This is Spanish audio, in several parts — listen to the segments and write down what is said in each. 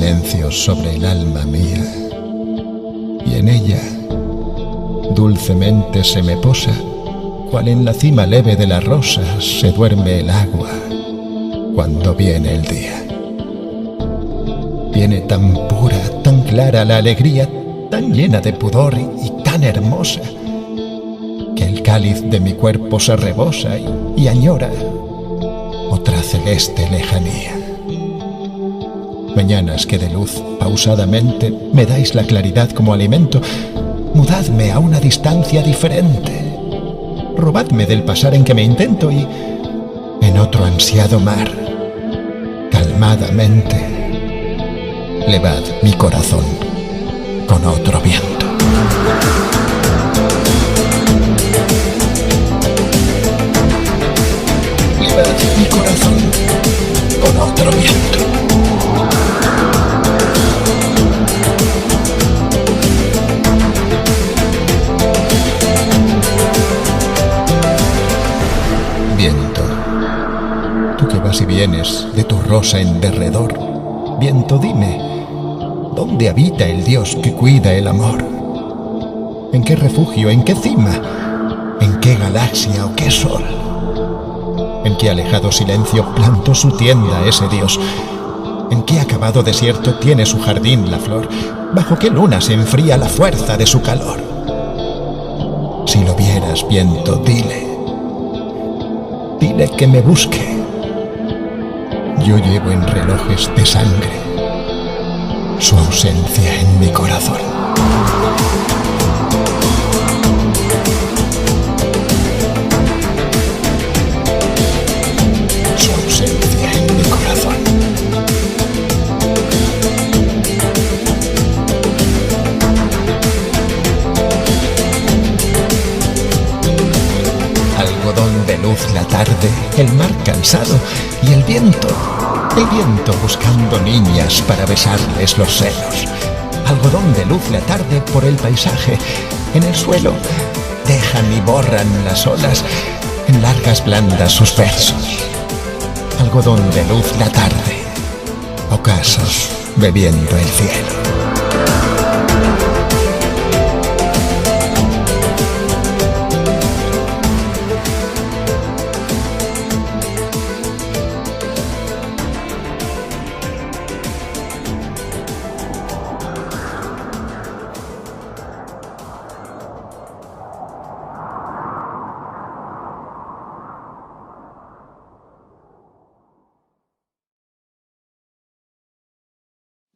silencio sobre el alma mía, y en ella dulcemente se me posa, cual en la cima leve de las rosas se duerme el agua cuando viene el día. Viene tan pura, tan clara la alegría, tan llena de pudor y tan hermosa, que el cáliz de mi cuerpo se rebosa y añora otra celeste lejanía. Mañanas que de luz pausadamente me dais la claridad como alimento, mudadme a una distancia diferente. Robadme del pasar en que me intento y en otro ansiado mar, calmadamente, levad mi corazón con otro viento. Levad mi corazón con otro viento. Viento, tú que vas y vienes de tu rosa en derredor, viento, dime, ¿dónde habita el Dios que cuida el amor? ¿En qué refugio, en qué cima, en qué galaxia o qué sol? ¿En qué alejado silencio plantó su tienda ese Dios? ¿En qué acabado desierto tiene su jardín la flor? ¿Bajo qué luna se enfría la fuerza de su calor? Si lo vieras, viento, dile que me busque. Yo llevo en relojes de sangre su ausencia en mi corazón. Su ausencia en mi corazón. Algodón de luz la tarde, el mar cansado y el viento buscando niñas para besarles los senos. Algodón de luz la tarde por el paisaje, en el suelo dejan y borran las olas en largas blandas sus versos. Algodón de luz la tarde, ocasos bebiendo el cielo.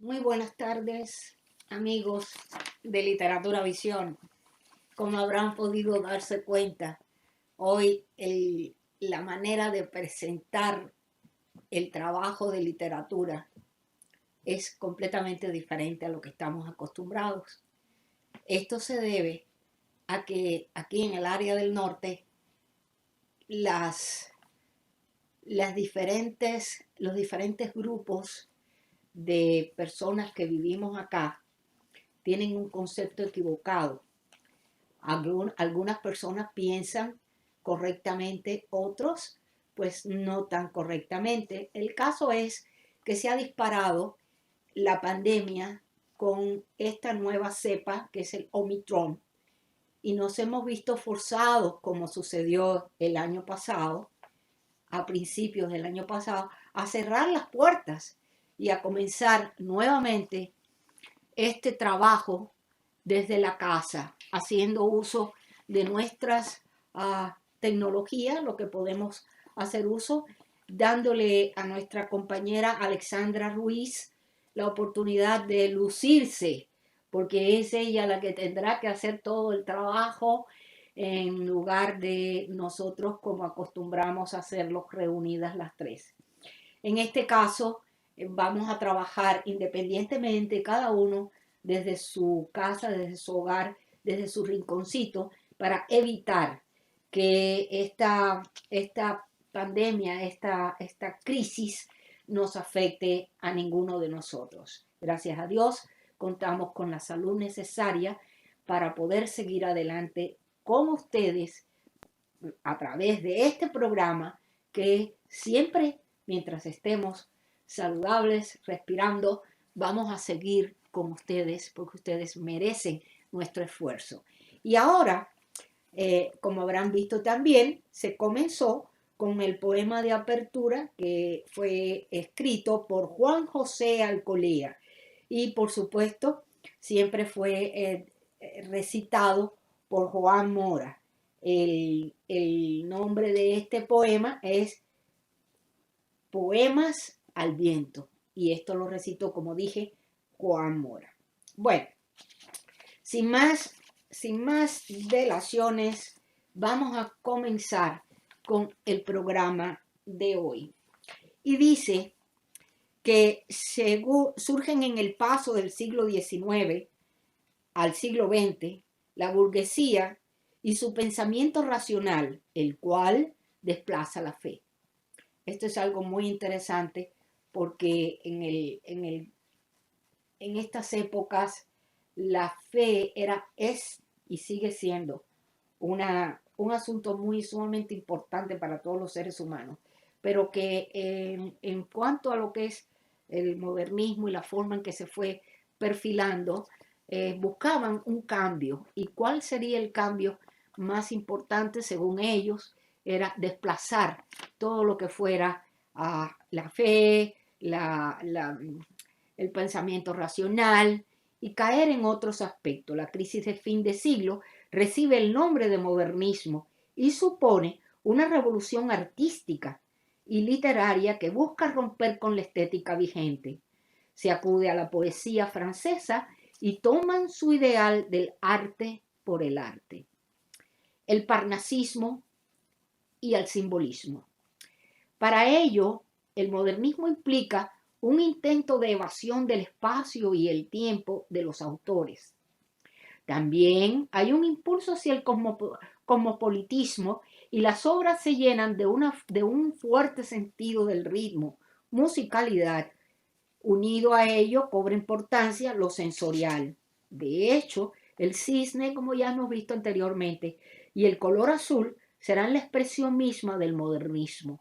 Muy buenas tardes, amigos de Literatura Visión. Como habrán podido darse cuenta, hoy la manera de presentar el trabajo de literatura es completamente diferente a lo que estamos acostumbrados. Esto se debe a que aquí en el área del norte los diferentes grupos de personas que vivimos acá tienen un concepto equivocado. Algunas personas piensan correctamente, otros pues no tan correctamente. El caso es que se ha disparado la pandemia con esta nueva cepa que es el Omicron y nos hemos visto forzados, como sucedió el año pasado, a principios del año pasado, a cerrar las puertas y a comenzar nuevamente este trabajo desde la casa, haciendo uso de nuestras tecnologías, lo que podemos hacer uso, dándole a nuestra compañera Alexandra Ruiz la oportunidad de lucirse, porque es ella la que tendrá que hacer todo el trabajo en lugar de nosotros como acostumbramos a hacerlo reunidas las tres. En este caso, vamos a trabajar independientemente cada uno desde su casa, desde su hogar, desde su rinconcito, para evitar que esta pandemia, esta crisis nos afecte a ninguno de nosotros. Gracias a Dios, contamos con la salud necesaria para poder seguir adelante con ustedes a través de este programa que siempre, mientras estemos saludables, respirando, vamos a seguir con ustedes porque ustedes merecen nuestro esfuerzo. Y ahora, como habrán visto también, se comenzó con el poema de apertura que fue escrito por Juan José Alcolea y por supuesto siempre fue recitado por Joan Mora. El nombre de este poema es Poemas al Viento y esto lo recitó, como dije, Joan Mora. Bueno, sin más dilaciones, vamos a comenzar con el programa de hoy. Y dice que surgen en el paso del siglo XIX al siglo XX la burguesía y su pensamiento racional, el cual desplaza la fe. Esto es algo muy interesante porque en estas épocas la fe es y sigue siendo un asunto sumamente importante para todos los seres humanos, pero que en cuanto a lo que es el modernismo y la forma en que se fue perfilando, buscaban un cambio. ¿Y cuál sería el cambio más importante según ellos? Era desplazar todo lo que fuera la fe, el pensamiento racional y caer en otros aspectos. La crisis de fin de siglo recibe el nombre de modernismo y supone una revolución artística y literaria que busca romper con la estética vigente. Se acude a la poesía francesa y toman su ideal del arte por el arte, el parnasismo y el simbolismo. Para ello, el modernismo implica un intento de evasión del espacio y el tiempo de los autores. También hay un impulso hacia el cosmopolitismo y las obras se llenan de un fuerte sentido del ritmo, musicalidad. Unido a ello cobra importancia lo sensorial. De hecho, el cisne, como ya hemos visto anteriormente, y el color azul serán la expresión misma del modernismo.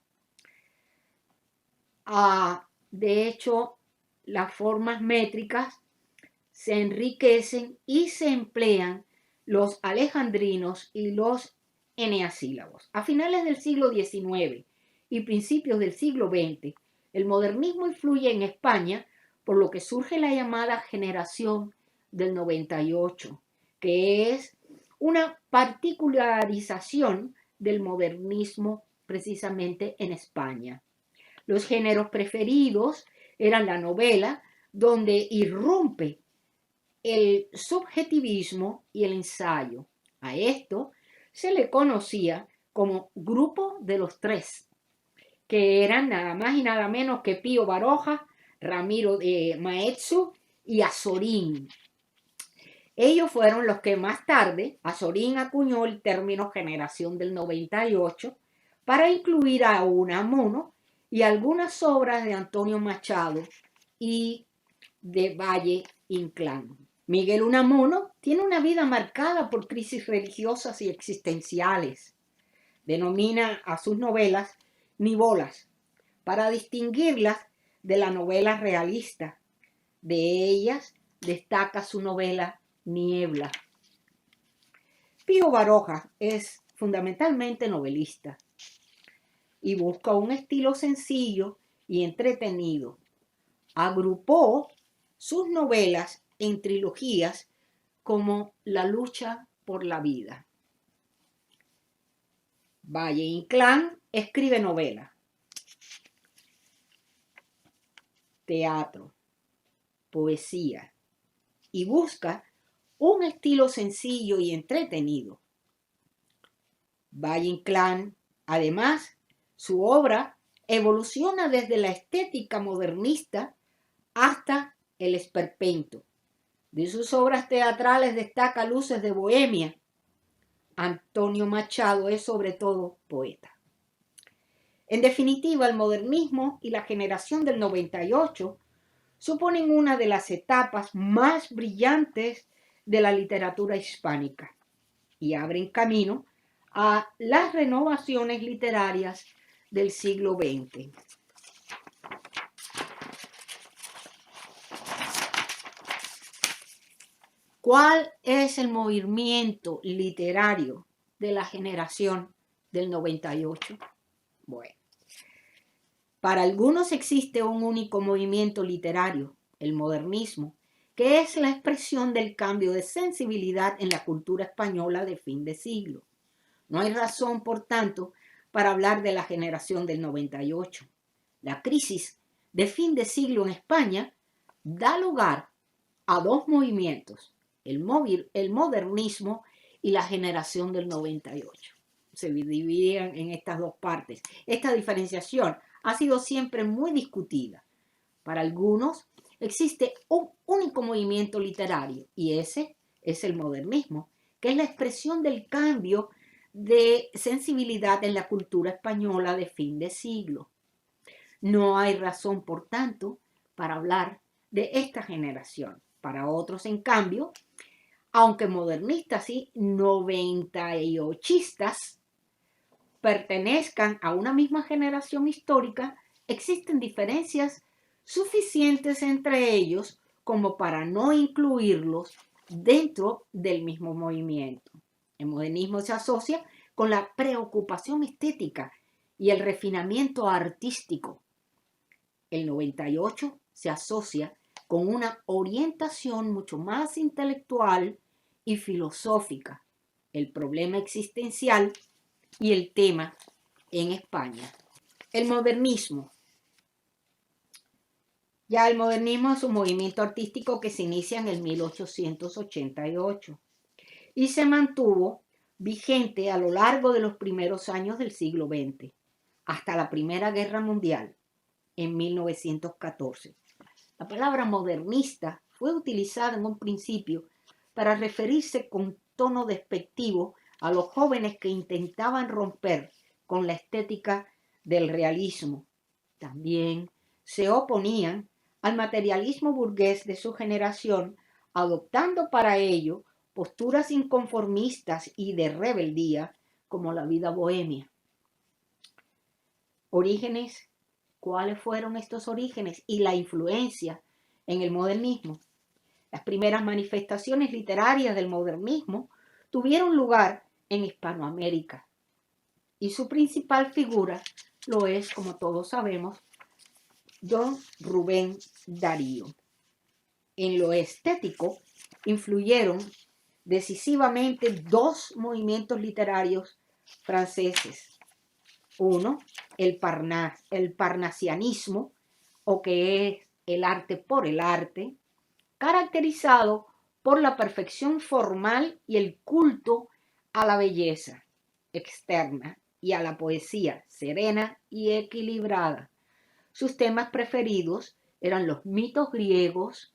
De hecho, las formas métricas se enriquecen y se emplean los alejandrinos y los eneasílabos. A finales del siglo XIX y principios del siglo XX, el modernismo influye en España, por lo que surge la llamada generación del 98, que es una particularización del modernismo precisamente en España. Los géneros preferidos eran la novela, donde irrumpe el subjetivismo y el ensayo. A esto se le conocía como Grupo de los Tres, que eran nada más y nada menos que Pío Baroja, Ramiro de Maeztu y Azorín. Ellos fueron los que más tarde Azorín acuñó el término generación del 98 para incluir a Unamuno y algunas obras de Antonio Machado y de Valle Inclán. Miguel Unamuno tiene una vida marcada por crisis religiosas y existenciales. Denomina a sus novelas nivolas para distinguirlas de la novela realista. De ellas destaca su novela Niebla. Pío Baroja es fundamentalmente novelista y busca un estilo sencillo y entretenido. Agrupó sus novelas en trilogías como La lucha por la vida. Valle Inclán escribe novela, teatro, poesía y busca un estilo sencillo y entretenido. Valle Inclán, además, su obra evoluciona desde la estética modernista hasta el esperpento. De sus obras teatrales destaca Luces de Bohemia. Antonio Machado es sobre todo poeta. En definitiva, el modernismo y la generación del 98 suponen una de las etapas más brillantes de la literatura hispánica y abren camino a las renovaciones literarias del siglo XX. ¿Cuál es el movimiento literario de la generación del 98? Bueno, para algunos existe un único movimiento literario, el modernismo, que es la expresión del cambio de sensibilidad en la cultura española de fin de siglo. No hay razón, por tanto, para hablar de la generación del 98. La crisis de fin de siglo en España da lugar a dos movimientos, el modernismo y la generación del 98. Se dividían en estas dos partes. Esta diferenciación ha sido siempre muy discutida. Para algunos existe un único movimiento literario y ese es el modernismo, que es la expresión del cambio de sensibilidad en la cultura española de fin de siglo. No hay razón, por tanto, para hablar de esta generación. Para otros, en cambio, aunque modernistas y 98istas pertenezcan a una misma generación histórica, existen diferencias suficientes entre ellos como para no incluirlos dentro del mismo movimiento. El modernismo se asocia con la preocupación estética y el refinamiento artístico. El 98 se asocia con una orientación mucho más intelectual y filosófica, el problema existencial y el tema en España. El modernismo. Ya el modernismo es un movimiento artístico que se inicia en el 1888 y se mantuvo vigente a lo largo de los primeros años del siglo XX, hasta la Primera Guerra Mundial, en 1914. La palabra modernista fue utilizada en un principio para referirse con tono despectivo a los jóvenes que intentaban romper con la estética del realismo. También se oponían al materialismo burgués de su generación, adoptando para ello posturas inconformistas y de rebeldía como la vida bohemia. Orígenes. ¿Cuáles fueron estos orígenes y la influencia en el modernismo? Las primeras manifestaciones literarias del modernismo tuvieron lugar en Hispanoamérica y su principal figura lo es, como todos sabemos, Don Rubén Darío. En lo estético influyeron decisivamente dos movimientos literarios franceses. Uno, el parnasianismo, o que es el arte por el arte, caracterizado por la perfección formal y el culto a la belleza externa y a la poesía serena y equilibrada. Sus temas preferidos eran los mitos griegos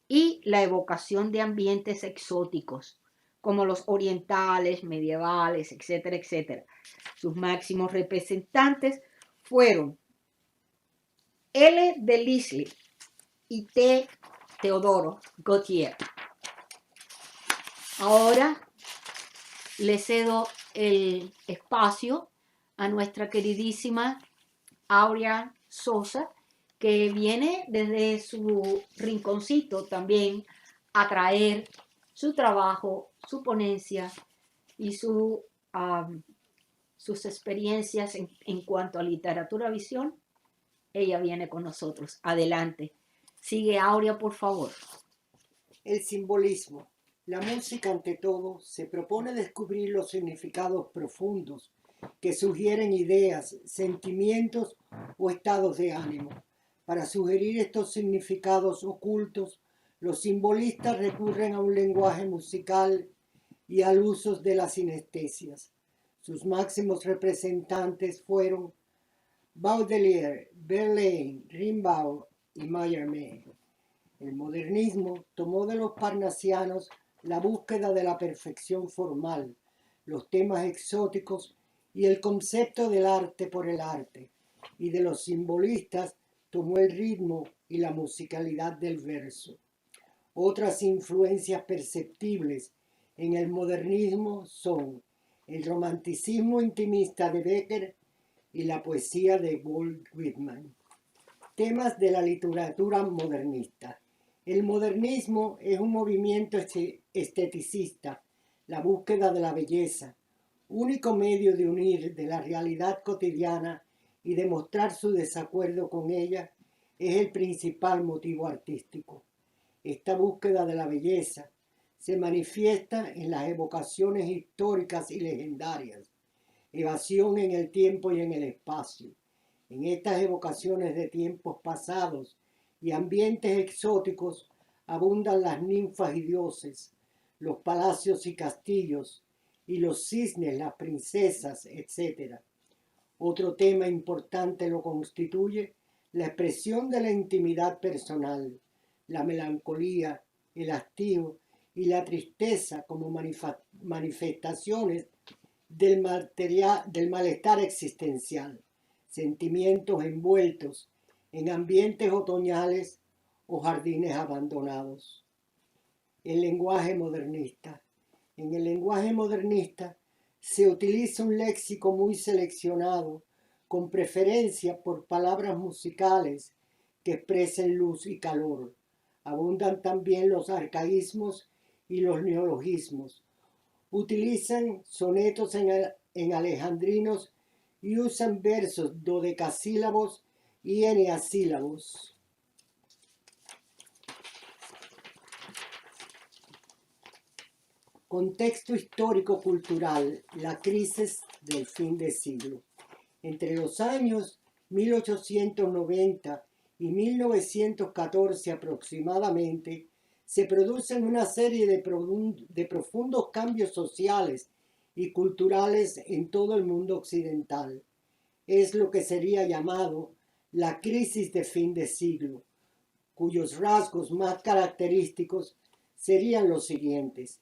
y la evocación de ambientes exóticos, como los orientales, medievales, etcétera, etcétera. Sus máximos representantes fueron L. de Lisle y T. Teodoro Gautier. Ahora le cedo el espacio a nuestra queridísima Aurea Sosa, que viene desde su rinconcito también a traer su trabajo, su ponencia y sus experiencias en cuanto a literatura visión. Ella viene con nosotros. Adelante. Sigue, Aurea, por favor. El simbolismo. La música, ante todo, se propone descubrir los significados profundos que sugieren ideas, sentimientos o estados de ánimo. Para sugerir estos significados ocultos, los simbolistas recurren a un lenguaje musical y al uso de las sinestesias. Sus máximos representantes fueron Baudelaire, Verlaine, Rimbaud y Mallarmé. El modernismo tomó de los parnasianos la búsqueda de la perfección formal, los temas exóticos y el concepto del arte por el arte, y de los simbolistas tomó el ritmo y la musicalidad del verso. Otras influencias perceptibles en el modernismo son el romanticismo intimista de Becker y la poesía de Walt Whitman. Temas de la literatura modernista. El modernismo es un movimiento esteticista, la búsqueda de la belleza, único medio de unir de la realidad cotidiana y demostrar su desacuerdo con ella es el principal motivo artístico. Esta búsqueda de la belleza se manifiesta en las evocaciones históricas y legendarias, evasión en el tiempo y en el espacio. En estas evocaciones de tiempos pasados y ambientes exóticos abundan las ninfas y dioses, los palacios y castillos, y los cisnes, las princesas, etc. Otro tema importante lo constituye la expresión de la intimidad personal, la melancolía, el hastío y la tristeza como manifestaciones del malestar existencial, sentimientos envueltos en ambientes otoñales o jardines abandonados. El lenguaje modernista. En el lenguaje modernista se utiliza un léxico muy seleccionado, con preferencia por palabras musicales que expresen luz y calor. Abundan también los arcaísmos y los neologismos. Utilizan sonetos en alejandrinos y usan versos dodecasílabos y eneasílabos. Contexto histórico-cultural, la crisis del fin de siglo. Entre los años 1890 y 1914 aproximadamente, se producen una serie de profundos cambios sociales y culturales en todo el mundo occidental. Es lo que sería llamado la crisis de fin de siglo, cuyos rasgos más característicos serían los siguientes: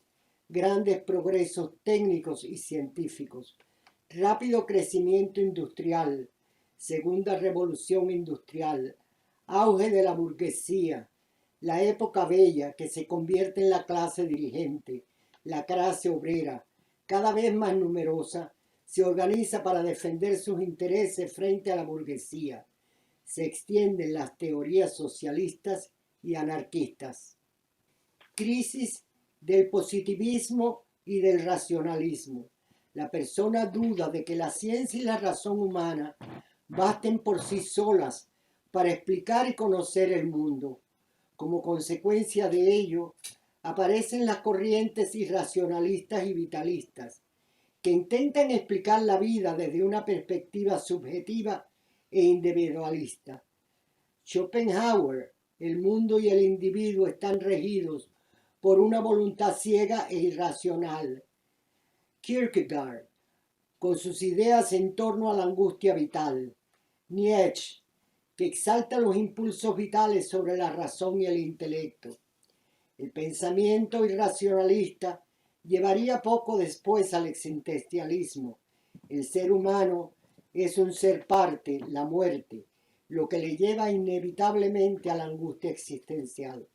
grandes progresos técnicos y científicos, rápido crecimiento industrial, segunda revolución industrial, auge de la burguesía, la época bella que se convierte en la clase dirigente, la clase obrera, cada vez más numerosa, se organiza para defender sus intereses frente a la burguesía. Se extienden las teorías socialistas y anarquistas. Crisis del positivismo y del racionalismo. La persona duda de que la ciencia y la razón humana basten por sí solas para explicar y conocer el mundo. Como consecuencia de ello, aparecen las corrientes irracionalistas y vitalistas, que intentan explicar la vida desde una perspectiva subjetiva e individualista. Schopenhauer, el mundo y el individuo están regidos por una voluntad ciega e irracional. Kierkegaard, con sus ideas en torno a la angustia vital. Nietzsche, que exalta los impulsos vitales sobre la razón y el intelecto. El pensamiento irracionalista llevaría poco después al existencialismo. El ser humano es un ser parte, la muerte, lo que le lleva inevitablemente a la angustia existencial.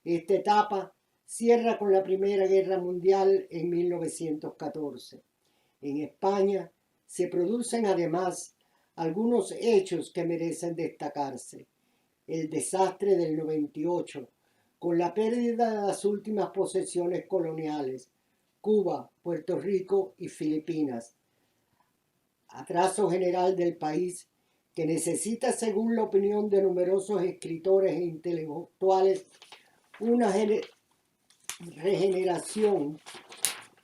Esta etapa cierra con la Primera Guerra Mundial en 1914. En España se producen además algunos hechos que merecen destacarse. El desastre del 98, con la pérdida de las últimas posesiones coloniales, Cuba, Puerto Rico y Filipinas. Atraso general del país que necesita, según la opinión de numerosos escritores e intelectuales, una regeneración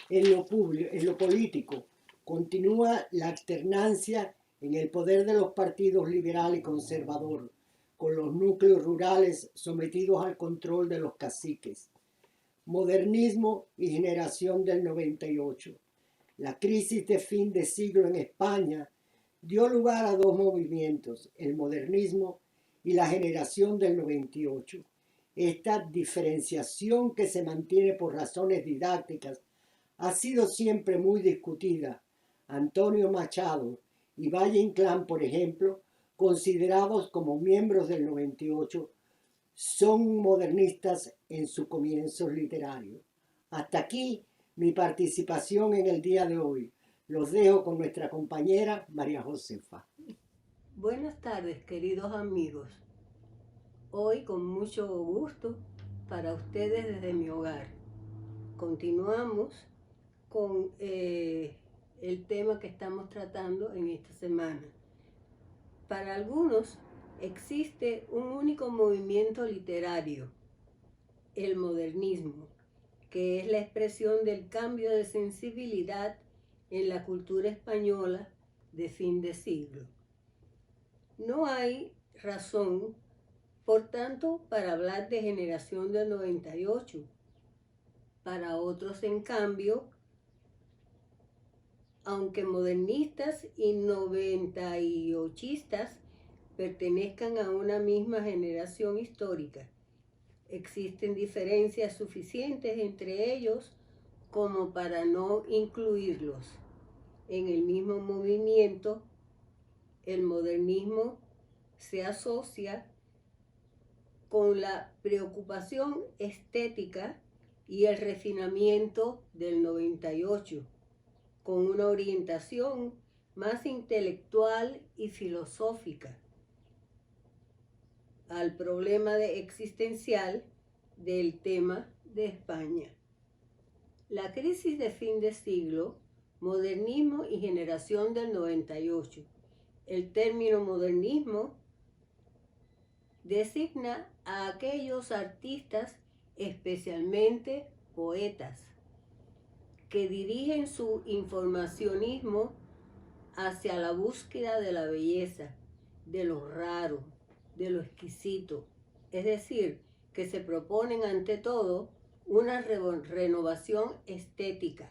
en lo político. Continúa la alternancia en el poder de los partidos liberal y conservador, con los núcleos rurales sometidos al control de los caciques. Modernismo y generación del 98. La crisis de fin de siglo en España dio lugar a dos movimientos, el modernismo y la generación del 98. Esta diferenciación, que se mantiene por razones didácticas, ha sido siempre muy discutida. Antonio Machado y Valle Inclán, por ejemplo, considerados como miembros del 98, son modernistas en sus comienzos literarios. Hasta aquí mi participación en el día de hoy. Los dejo con nuestra compañera María Josefa. Buenas tardes, queridos amigos. Hoy, con mucho gusto, para ustedes desde mi hogar. Continuamos con el tema que estamos tratando en esta semana. Para algunos existe un único movimiento literario, el modernismo, que es la expresión del cambio de sensibilidad en la cultura española de fin de siglo. No hay razón, por tanto, para hablar de generación del 98. Para otros, en cambio, aunque modernistas y 98istas pertenezcan a una misma generación histórica, existen diferencias suficientes entre ellos como para no incluirlos en el mismo movimiento. El modernismo se asocia con la preocupación estética y el refinamiento del 98, con una orientación más intelectual y filosófica al problema existencial del tema de España. La crisis de fin de siglo, modernismo y generación del 98. El término modernismo designa a aquellos artistas, especialmente poetas, que dirigen su informacionismo hacia la búsqueda de la belleza, de lo raro, de lo exquisito, es decir, que se proponen ante todo una renovación estética.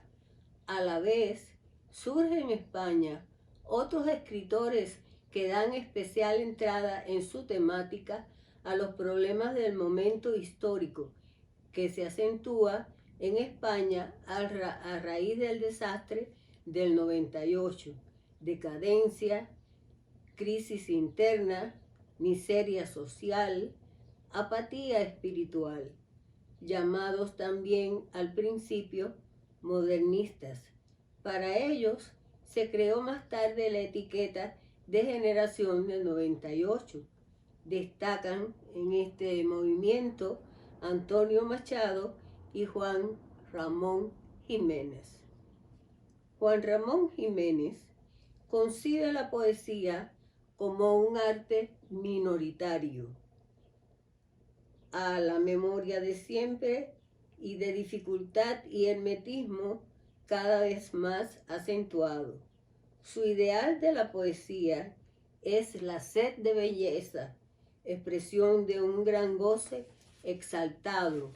A la vez, surge en España otros escritores que dan especial entrada en su temática a los problemas del momento histórico, que se acentúa en España a raíz del desastre del 98, decadencia, crisis interna, miseria social, apatía espiritual, llamados también al principio modernistas. Para ellos se creó más tarde la etiqueta de generación del 98. Destacan en este movimiento Antonio Machado y Juan Ramón Jiménez. Juan Ramón Jiménez concibe la poesía como un arte minoritario, a la memoria de siempre y de dificultad y hermetismo cada vez más acentuado. Su ideal de la poesía es la sed de belleza, expresión de un gran goce exaltado,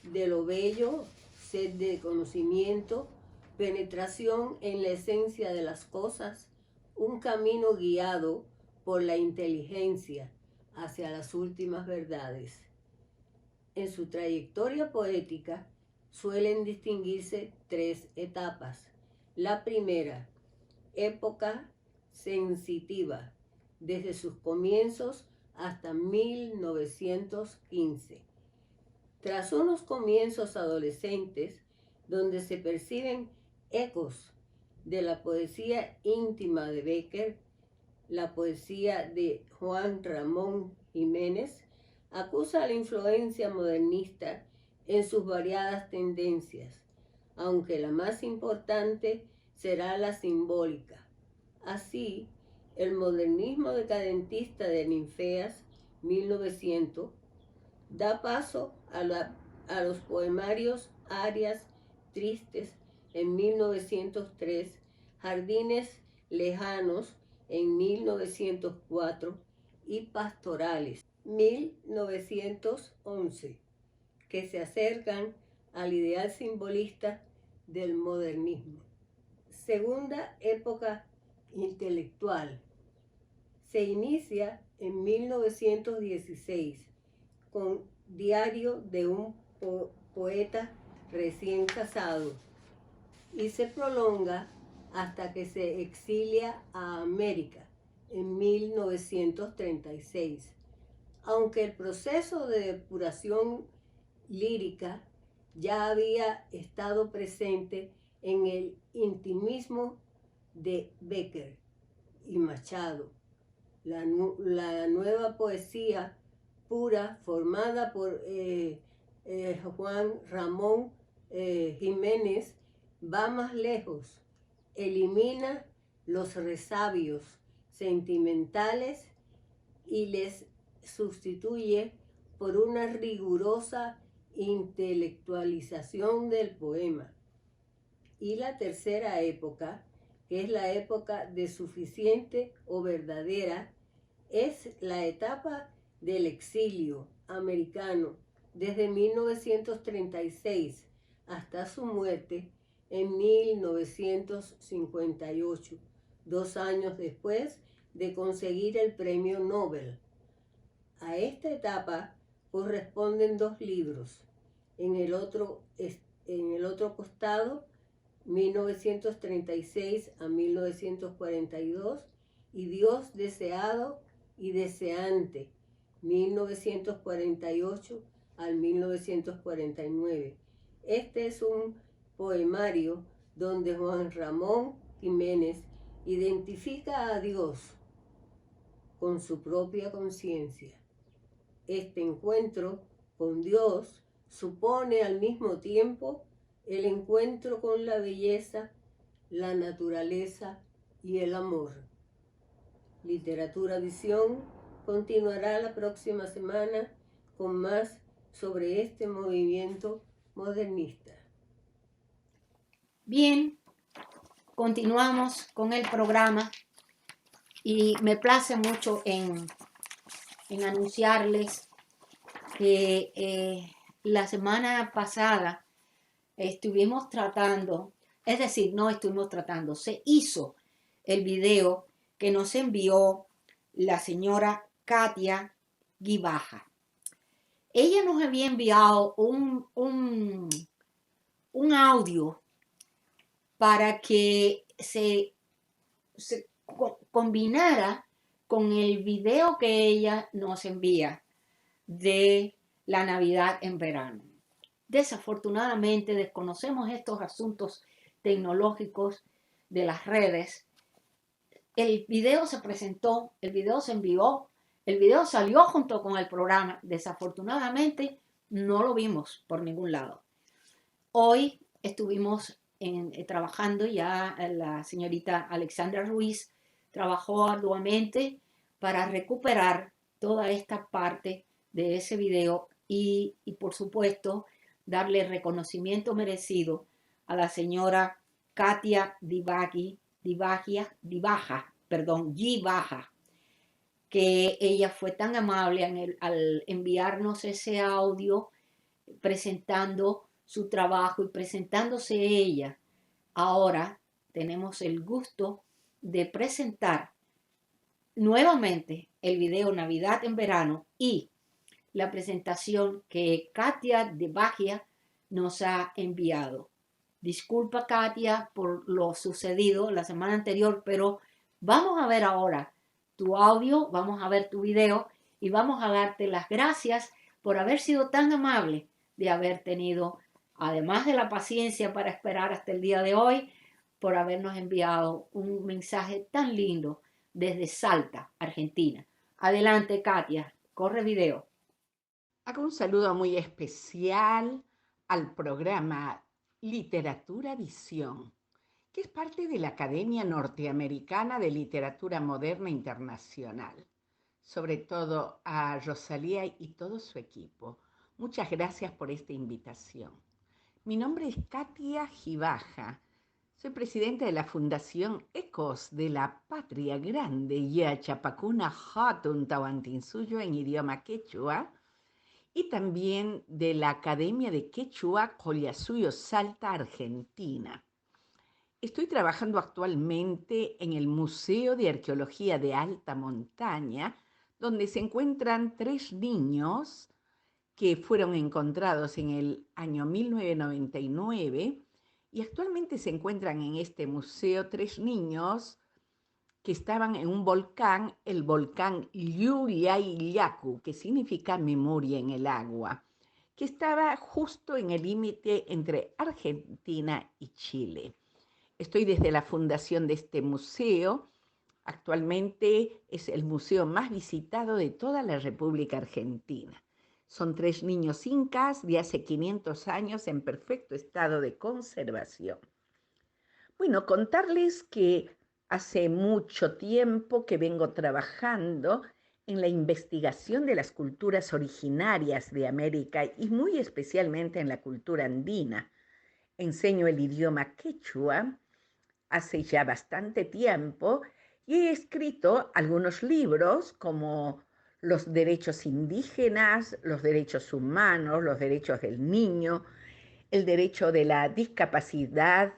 de lo bello, sed de conocimiento, penetración en la esencia de las cosas, un camino guiado por la inteligencia hacia las últimas verdades. En su trayectoria poética suelen distinguirse tres etapas. La primera, época sensitiva, desde sus comienzos hasta 1915. Tras unos comienzos adolescentes donde se perciben ecos de la poesía íntima de Bécquer, la poesía de Juan Ramón Jiménez acusa la influencia modernista en sus variadas tendencias, aunque la más importante será la simbólica. Así, el modernismo decadentista de Ninfeas, 1900, da paso a los poemarios arias tristes en 1903, Jardines lejanos en 1904 y Pastorales 1911, que se acercan al ideal simbolista del modernismo. Segunda época intelectual. Se inicia en 1916 con Diario de un poeta recién casado y se prolonga hasta que se exilia a América en 1936. Aunque el proceso de depuración lírica ya había estado presente en el intimismo de Bécquer y Machado, la nueva poesía pura formada por Juan Ramón Jiménez va más lejos, elimina los resabios sentimentales y les sustituye por una rigurosa intelectualización del poema. Y la tercera época, que es la época de suficiente o verdadera, es la etapa del exilio americano desde 1936 hasta su muerte en 1958, 2 años después de conseguir el premio Nobel. A esta etapa corresponden 2 libros. En el otro costado, 1936 a 1942, y Dios deseado y deseante, 1948 al 1949. Este es un poemario donde Juan Ramón Jiménez identifica a Dios con su propia conciencia. Este encuentro con Dios supone al mismo tiempo el encuentro con la belleza, la naturaleza y el amor. Literatura Visión continuará la próxima semana con más sobre este movimiento modernista. Bien, continuamos con el programa y me place mucho en anunciarles que la semana pasada estuvimos tratando, es decir, no estuvimos tratando, se hizo el video que nos envió la señora Katia Gibaja. Ella nos había enviado un audio para que se combinara con el video que ella nos envía de la Navidad en verano. Desafortunadamente desconocemos estos asuntos tecnológicos de las redes. El video se presentó, el video se envió, el video salió junto con el programa. Desafortunadamente no lo vimos por ningún lado. Hoy estuvimos trabajando ya, la señorita Alexandra Ruiz trabajó arduamente para recuperar toda esta parte de ese video y por supuesto darle reconocimiento merecido a la señora Katia Gibaja, que ella fue tan amable al enviarnos ese audio presentando su trabajo y presentándose ella. Ahora tenemos el gusto de presentar nuevamente el video Navidad en verano y la presentación que Katia Gibaja nos ha enviado. Disculpa, Katia, por lo sucedido la semana anterior, pero vamos a ver ahora tu audio, vamos a ver tu video y vamos a darte las gracias por haber sido tan amable de haber tenido, además de la paciencia para esperar hasta el día de hoy, por habernos enviado un mensaje tan lindo desde Salta, Argentina. Adelante, Katia, corre video. Hago un saludo muy especial al programa Literatura Visión, que es parte de la Academia Norteamericana de Literatura Moderna Internacional. Sobre todo a Rosalía y todo su equipo. Muchas gracias por esta invitación. Mi nombre es Katia Gibaja. Soy presidenta de la Fundación Ecos de la Patria Grande Yachapacuna Hatun Tahuantinsuyo en idioma quechua y también de la Academia de Quechua Collasuyo Salta, Argentina. Estoy trabajando actualmente en el Museo de Arqueología de Alta Montaña, donde se encuentran 3 niños que fueron encontrados en el año 1999 y actualmente se encuentran en este museo 3 niños que estaban en un volcán, el volcán Llullayacu, que significa memoria en el agua, que estaba justo en el límite entre Argentina y Chile. Estoy desde la fundación de este museo Actualmente es el museo más visitado de toda la República Argentina. Son 3 niños incas de hace 500 años en perfecto estado de conservación. Bueno, contarles que hace mucho tiempo que vengo trabajando en la investigación de las culturas originarias de América y muy especialmente en la cultura andina. Enseño el idioma quechua hace ya bastante tiempo y he escrito algunos libros como Los derechos indígenas, los derechos humanos, los derechos del niño, el derecho de la discapacidad,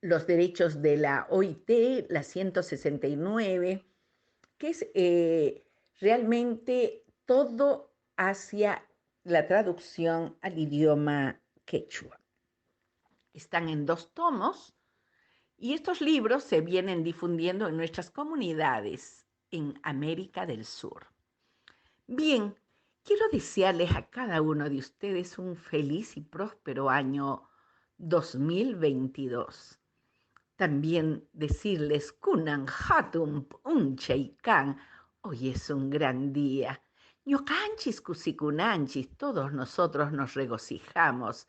los derechos de la OIT, la 169, que es realmente todo hacia la traducción al idioma quechua. Están en 2 tomos y estos libros se vienen difundiendo en nuestras comunidades en América del Sur. Bien, quiero desearles a cada uno de ustedes un feliz y próspero año 2022. También decirles Kunan Hatum Unchaikan, hoy es un gran día. Ñocanchis kusikunanchis, todos nosotros nos regocijamos.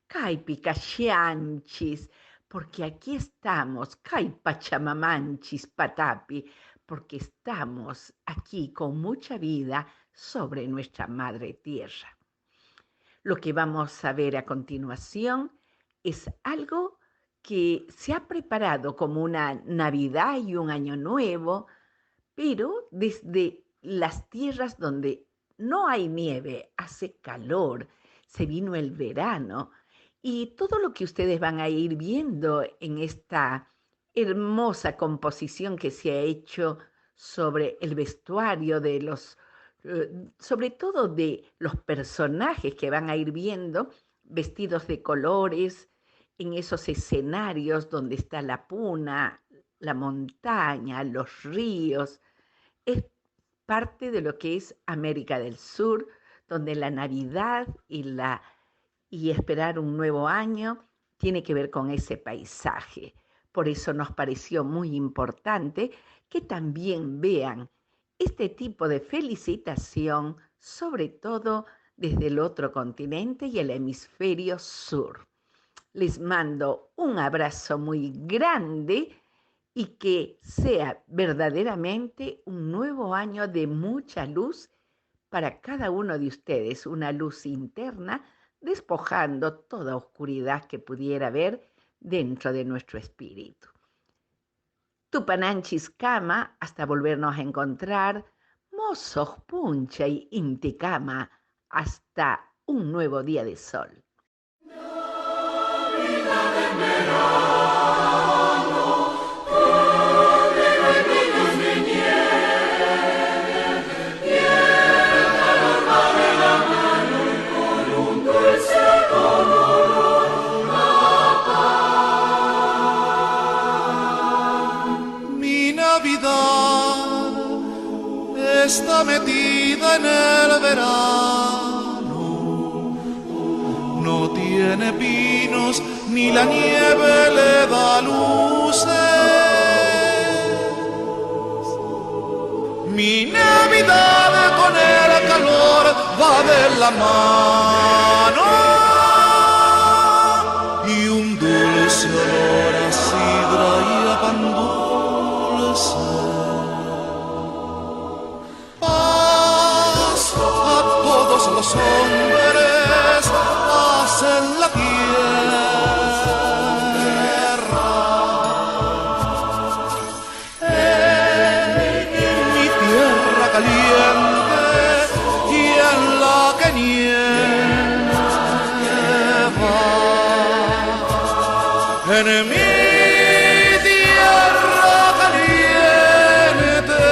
Caipicashianchis, porque aquí estamos. Caipachamamanchis patapi, porque estamos aquí con mucha vida sobre nuestra madre tierra. Lo que vamos a ver a continuación es algo que se ha preparado como una Navidad y un Año Nuevo, pero desde las tierras donde no hay nieve, hace calor, se vino el verano, y todo lo que ustedes van a ir viendo en esta hermosa composición que se ha hecho sobre el vestuario de los, sobre todo de los personajes que van a ir viendo, vestidos de colores, en esos escenarios donde está la puna, la montaña, los ríos. Es parte de lo que es América del Sur, donde la Navidad y esperar un nuevo año tiene que ver con ese paisaje. Por eso nos pareció muy importante que también vean este tipo de felicitación, sobre todo desde el otro continente y el hemisferio sur. Les mando un abrazo muy grande y que sea verdaderamente un nuevo año de mucha luz para cada uno de ustedes, una luz interna, despojando toda oscuridad que pudiera haber dentro de nuestro espíritu. Tupananchis Kama, hasta volvernos a encontrar, Mozos Puncha y Inticama, hasta un nuevo día de sol. Mi Navidad está metida en el verano, no tiene pinos ni la nieve le da luces. Mi Navidad con el calor va de la mano y un dulce olor a sidra y a pan dulce. Paz a todos los hombres, paz en la tierra. En mi tierra caliente y en la que nieva. En mi tierra caliente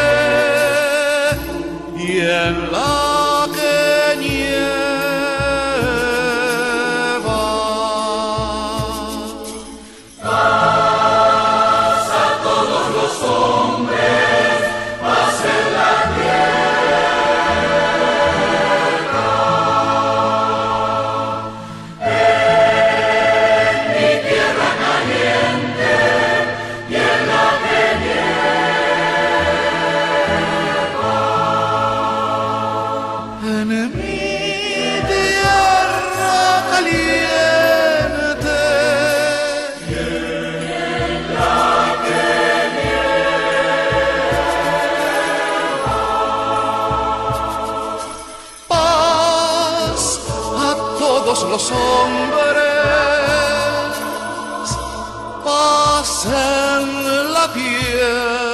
y en la que nieva. Paz a todos los hombres, paz en la tierra. En mi tierra caliente todos los hombres pasen la tierra.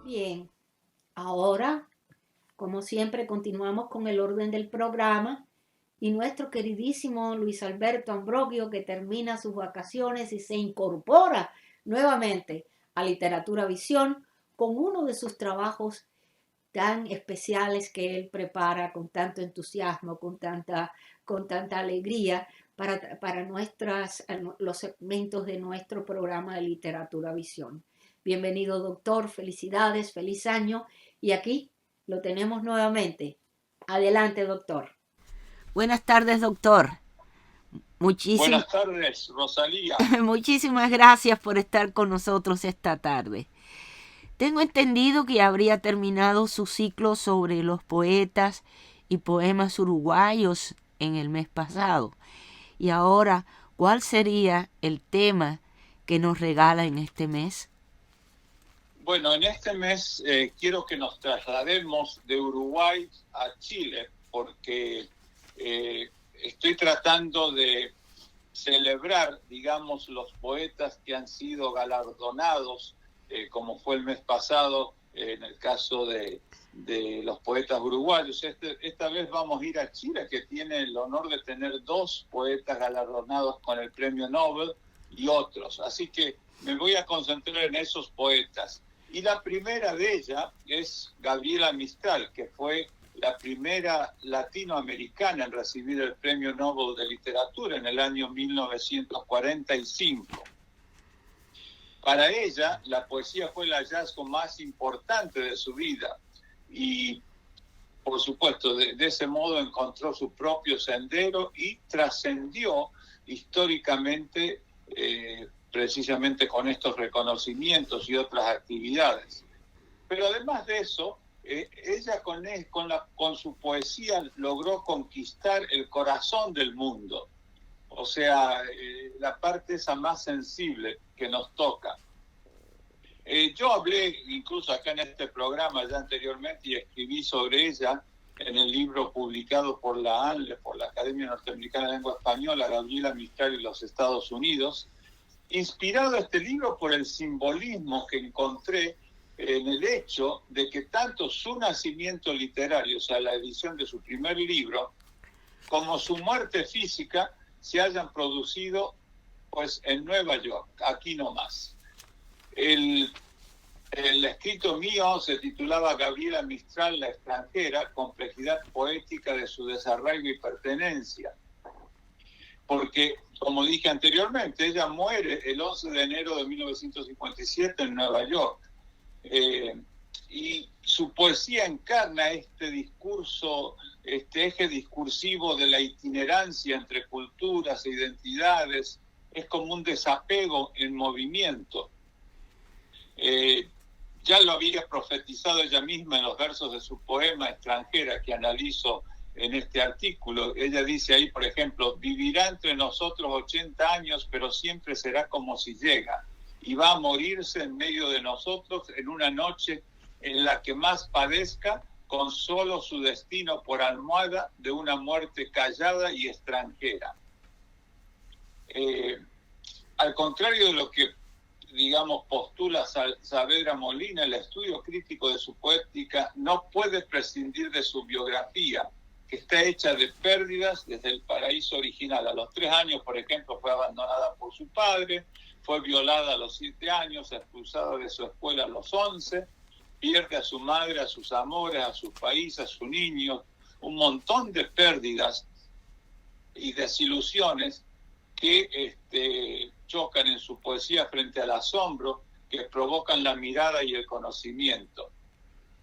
Bien, ahora, como siempre, continuamos con el orden del programa y nuestro queridísimo Luis Alberto Ambrogio, que termina sus vacaciones y se incorpora nuevamente a Literatura Visión con uno de sus trabajos tan especiales que él prepara con tanto entusiasmo, con tanta alegría para los segmentos de nuestro programa de Literatura Visión. Bienvenido, doctor, felicidades, feliz año, y aquí lo tenemos nuevamente. Adelante, doctor. Buenas tardes, doctor. Buenas tardes, Rosalía. Muchísimas gracias por estar con nosotros esta tarde. Tengo entendido que habría terminado su ciclo sobre los poetas y poemas uruguayos en el mes pasado. Y ahora, ¿cuál sería el tema que nos regala en este mes? Bueno, en este mes quiero que nos traslademos de Uruguay a Chile, porque estoy tratando de celebrar, digamos, los poetas que han sido galardonados, como fue el mes pasado en el caso de los poetas uruguayos. Esta vez vamos a ir a Chile, que tiene el honor de tener 2 poetas galardonados con el Premio Nobel y otros. Así que me voy a concentrar en esos poetas. Y la primera de ellas es Gabriela Mistral, que fue la primera latinoamericana en recibir el Premio Nobel de Literatura en el año 1945. Para ella, la poesía fue el hallazgo más importante de su vida y, por supuesto, de ese modo encontró su propio sendero y trascendió históricamente precisamente con estos reconocimientos y otras actividades. Pero además de eso, ella con su poesía logró conquistar el corazón del mundo, o sea, la parte esa más sensible que nos toca. Yo hablé incluso acá en este programa ya anteriormente y escribí sobre ella en el libro publicado por la ANLE, por la Academia Norteamericana de Lengua Española, Gabriela Mistral y los Estados Unidos, inspirado este libro por el simbolismo que encontré en el hecho de que tanto su nacimiento literario, o sea, la edición de su primer libro, como su muerte física se hayan producido pues en Nueva York, aquí nomás. El escrito mío se titulaba Gabriela Mistral, la extranjera, complejidad poética de su desarraigo y pertenencia. Porque, como dije anteriormente, ella muere el 11 de enero de 1957 en Nueva York. Y su poesía encarna este discurso, este eje discursivo de la itinerancia entre culturas e identidades. Es como un desapego en movimiento. Ya lo había profetizado ella misma en los versos de su poema Extranjera, que analizo en este artículo. Ella dice ahí, por ejemplo, vivirá entre nosotros 80 años, pero siempre será como si llega, y va a morirse en medio de nosotros en una noche en la que más padezca, con solo su destino por almohada de una muerte callada y extranjera. Al contrario de lo que, digamos, postula Saavedra Molina, el estudio crítico de su poética no puede prescindir de su biografía, que está hecha de pérdidas desde el paraíso original. A los 3 años, por ejemplo, fue abandonada por su padre, fue violada a los 7 años, expulsada de su escuela a los 11, pierde a su madre, a sus amores, a su país, a su niño, un montón de pérdidas y desilusiones que chocan en su poesía frente al asombro, que provocan la mirada y el conocimiento.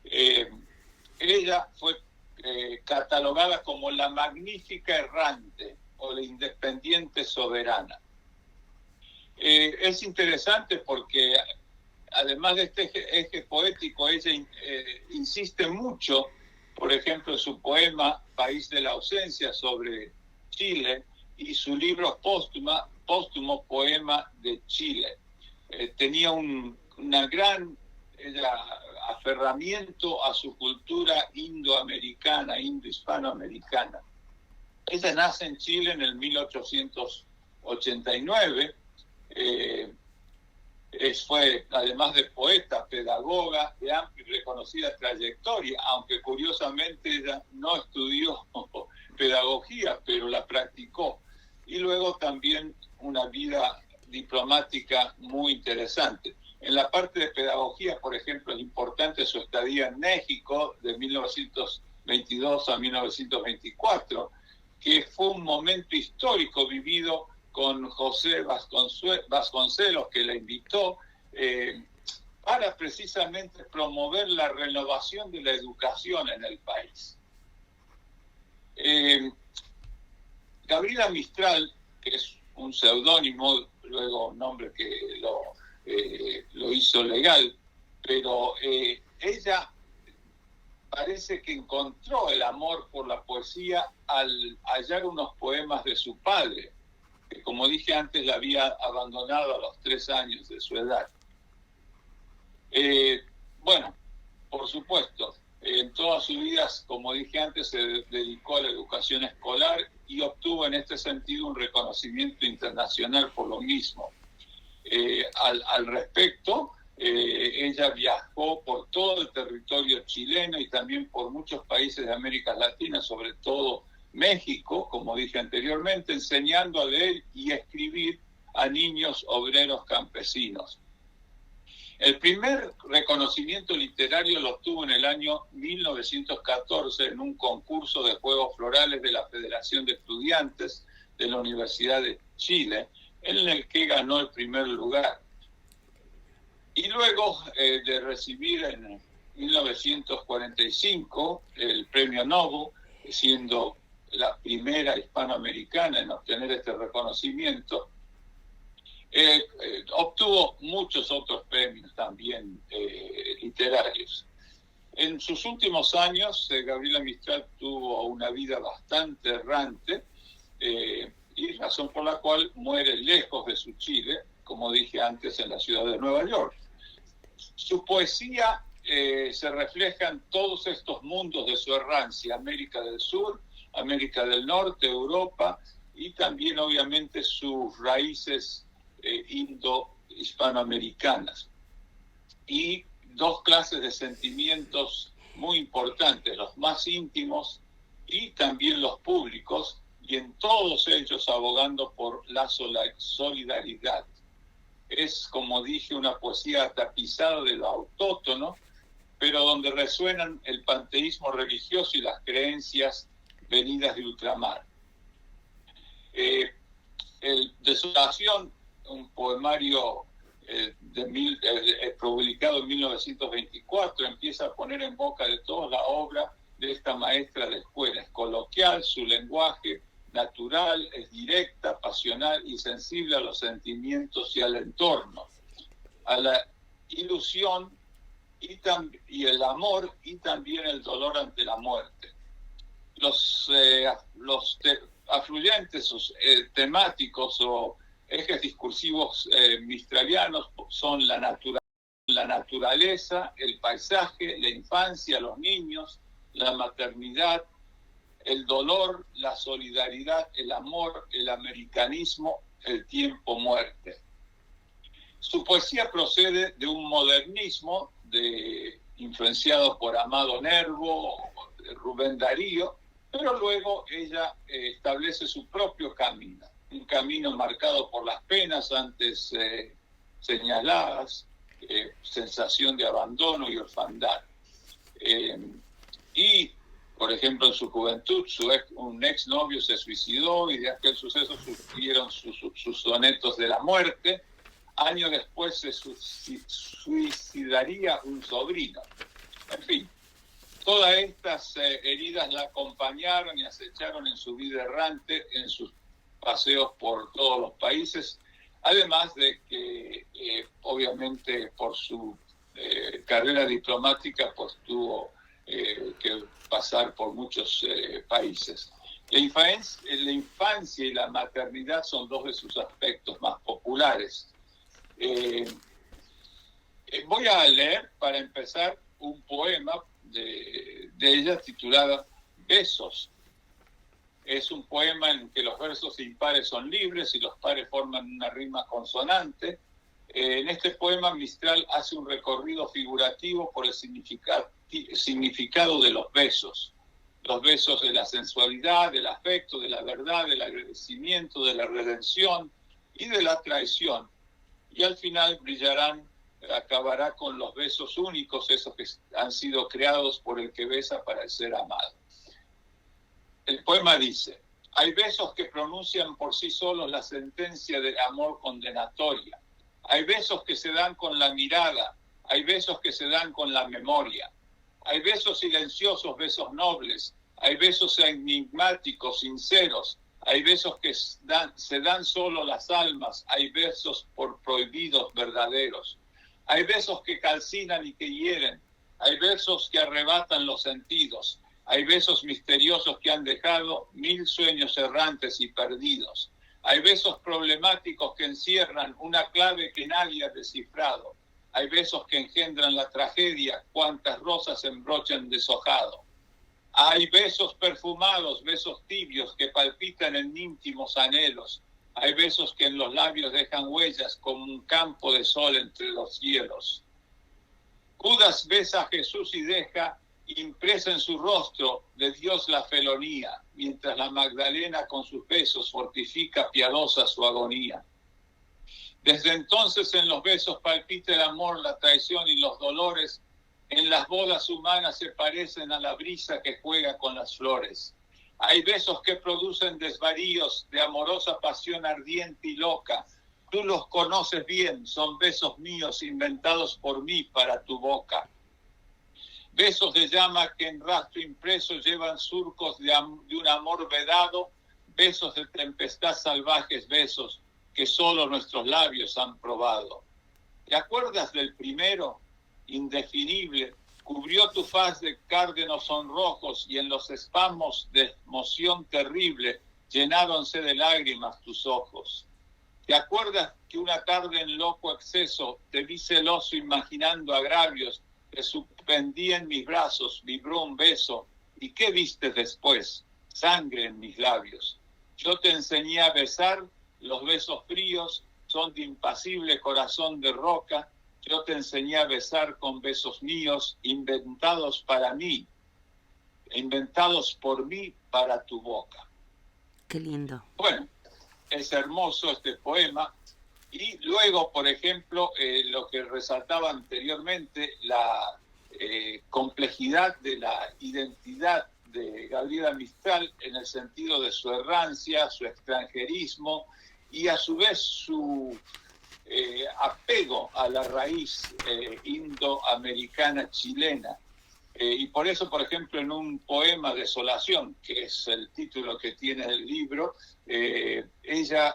Ella fue catalogada como la magnífica errante o la independiente soberana. Es interesante porque además de este eje poético, ella insiste mucho, por ejemplo, en su poema País de la ausencia sobre Chile y su libro póstumo Poema de Chile. tenía una gran aferramiento a su cultura indoamericana, indo-hispanoamericana. Ella nace en Chile en el 1889. Fue, además de poeta, pedagoga de amplia y reconocida trayectoria, aunque curiosamente ella no estudió pedagogía, pero la practicó. Y luego también una vida diplomática muy interesante. En la parte de pedagogía, por ejemplo, es importante su estadía en México de 1922 a 1924, que fue un momento histórico vivido con José Vasconcelos, que la invitó para precisamente promover la renovación de la educación en el país. Gabriela Mistral, que es un seudónimo, luego un nombre que lo hizo legal, pero ella parece que encontró el amor por la poesía al hallar unos poemas de su padre, que, como dije antes, la había abandonado a los 3 años de su edad. Bueno, por supuesto, en toda su vida, como dije antes, se dedicó a la educación escolar y obtuvo en este sentido un reconocimiento internacional por lo mismo. Al respecto, ella viajó por todo el territorio chileno y también por muchos países de América Latina, sobre todo México, como dije anteriormente, enseñando a leer y escribir a niños obreros campesinos. El primer reconocimiento literario lo obtuvo en el año 1914 en un concurso de juegos florales de la Federación de Estudiantes de la Universidad de Chile, en el que ganó el primer lugar. Y luego de recibir en 1945 el premio Nobel, siendo la primera hispanoamericana en obtener este reconocimiento, obtuvo muchos otros premios también literarios. En sus últimos años, Gabriela Mistral tuvo una vida bastante errante, y razón por la cual muere lejos de su Chile, como dije antes, en la ciudad de Nueva York. Su poesía se refleja en todos estos mundos de su errancia: América del Sur, América del Norte, Europa, y también obviamente sus raíces indo-hispanoamericanas. Y 2 clases de sentimientos muy importantes, los más íntimos y también los públicos, y en todos ellos abogando por la solidaridad. Es, como dije, una poesía tapizada de lo autóctono, pero donde resuenan el panteísmo religioso y las creencias venidas de ultramar. Desolación, un poemario publicado en 1924, empieza a poner en boca de todos la obra de esta maestra de escuela. Es coloquial, su lenguaje natural, es directa, pasional y sensible a los sentimientos y al entorno, a la ilusión y el amor, y también el dolor ante la muerte. Los afluyentes temáticos o ejes discursivos mistralianos son la naturaleza, el paisaje, la infancia, los niños, la maternidad, el dolor, la solidaridad, el amor, el americanismo, el tiempo-muerte. Su poesía procede de un modernismo influenciado por Amado Nervo, Rubén Darío, pero luego ella establece su propio camino, un camino marcado por las penas antes señaladas, sensación de abandono y orfandad. Y, por ejemplo, en su juventud, un exnovio se suicidó y de aquel suceso surgieron sus sonetos de la muerte. Años después se suicidaría un sobrino. En fin, todas estas heridas la acompañaron y acecharon en su vida errante, en sus paseos por todos los países, además de que, obviamente, por su carrera diplomática, pues tuvo que pasar por muchos países. La infancia y la maternidad son 2 de sus aspectos más populares. Voy a leer, para empezar, un poema de ella titulado Besos. Es un poema en que los versos impares son libres y los pares forman una rima consonante. En este poema Mistral hace un recorrido figurativo por el significado de los besos de la sensualidad, del afecto, de la verdad, del agradecimiento, de la redención y de la traición. Y al final acabará con los besos únicos, esos que han sido creados por el que besa para el ser amado. El poema dice: hay besos que pronuncian por sí solos la sentencia de amor condenatoria. Hay besos que se dan con la mirada, hay besos que se dan con la memoria. Hay besos silenciosos, besos nobles, hay besos enigmáticos, sinceros, hay besos que se dan solo las almas, hay besos por prohibidos verdaderos. Hay besos que calcinan y que hieren, hay besos que arrebatan los sentidos, hay besos misteriosos que han dejado 1000 sueños errantes y perdidos. Hay besos problemáticos que encierran una clave que nadie ha descifrado. Hay besos que engendran la tragedia, cuantas rosas embrochan deshojado. Hay besos perfumados, besos tibios que palpitan en íntimos anhelos. Hay besos que en los labios dejan huellas como un campo de sol entre los cielos. Judas besa a Jesús y deja impresa en su rostro de Dios la felonía, mientras la Magdalena con sus besos fortifica piadosa su agonía. Desde entonces en los besos palpita el amor, la traición y los dolores. En las bodas humanas se parecen a la brisa que juega con las flores. Hay besos que producen desvaríos de amorosa pasión ardiente y loca. Tú los conoces bien, son besos míos inventados por mí para tu boca. Besos de llama que en rastro impreso llevan surcos de un amor vedado, besos de tempestad salvajes, besos que solo nuestros labios han probado. ¿Te acuerdas del primero? Indefinible, cubrió tu faz de cárdenos sonrojos y en los espasmos de emoción terrible llenáronse de lágrimas tus ojos. ¿Te acuerdas que una tarde en loco exceso te vi celoso imaginando agravios? Te suspendí en mis brazos, vibró un beso. ¿Y qué viste después? Sangre en mis labios. Yo te enseñé a besar, los besos fríos son de impasible corazón de roca. Yo te enseñé a besar con besos míos, inventados para mí, inventados por mí para tu boca. Qué lindo. Bueno, es hermoso este poema. Y luego, por ejemplo, lo que resaltaba anteriormente, la complejidad de la identidad de Gabriela Mistral en el sentido de su errancia, su extranjerismo y a su vez su apego a la raíz indoamericana chilena. Y por eso, por ejemplo, en un poema, Desolación, que es el título que tiene el libro, ella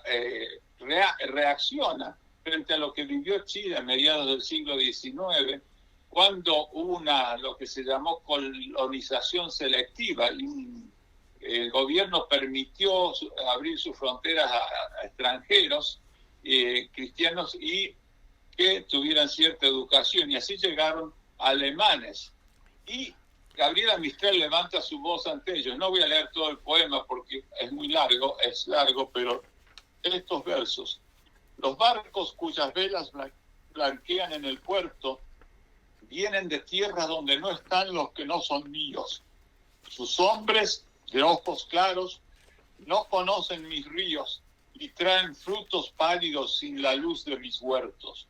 reacciona frente a lo que vivió Chile a mediados del siglo XIX, cuando hubo lo que se llamó colonización selectiva. El gobierno permitió abrir sus fronteras a extranjeros, cristianos, y que tuvieran cierta educación, y así llegaron alemanes. Y Gabriela Mistral levanta su voz ante ellos. No voy a leer todo el poema porque es muy largo, pero estos versos: los barcos cuyas velas blanquean en el puerto vienen de tierras donde no están los que no son míos. Sus hombres de ojos claros no conocen mis ríos y traen frutos pálidos sin la luz de mis huertos.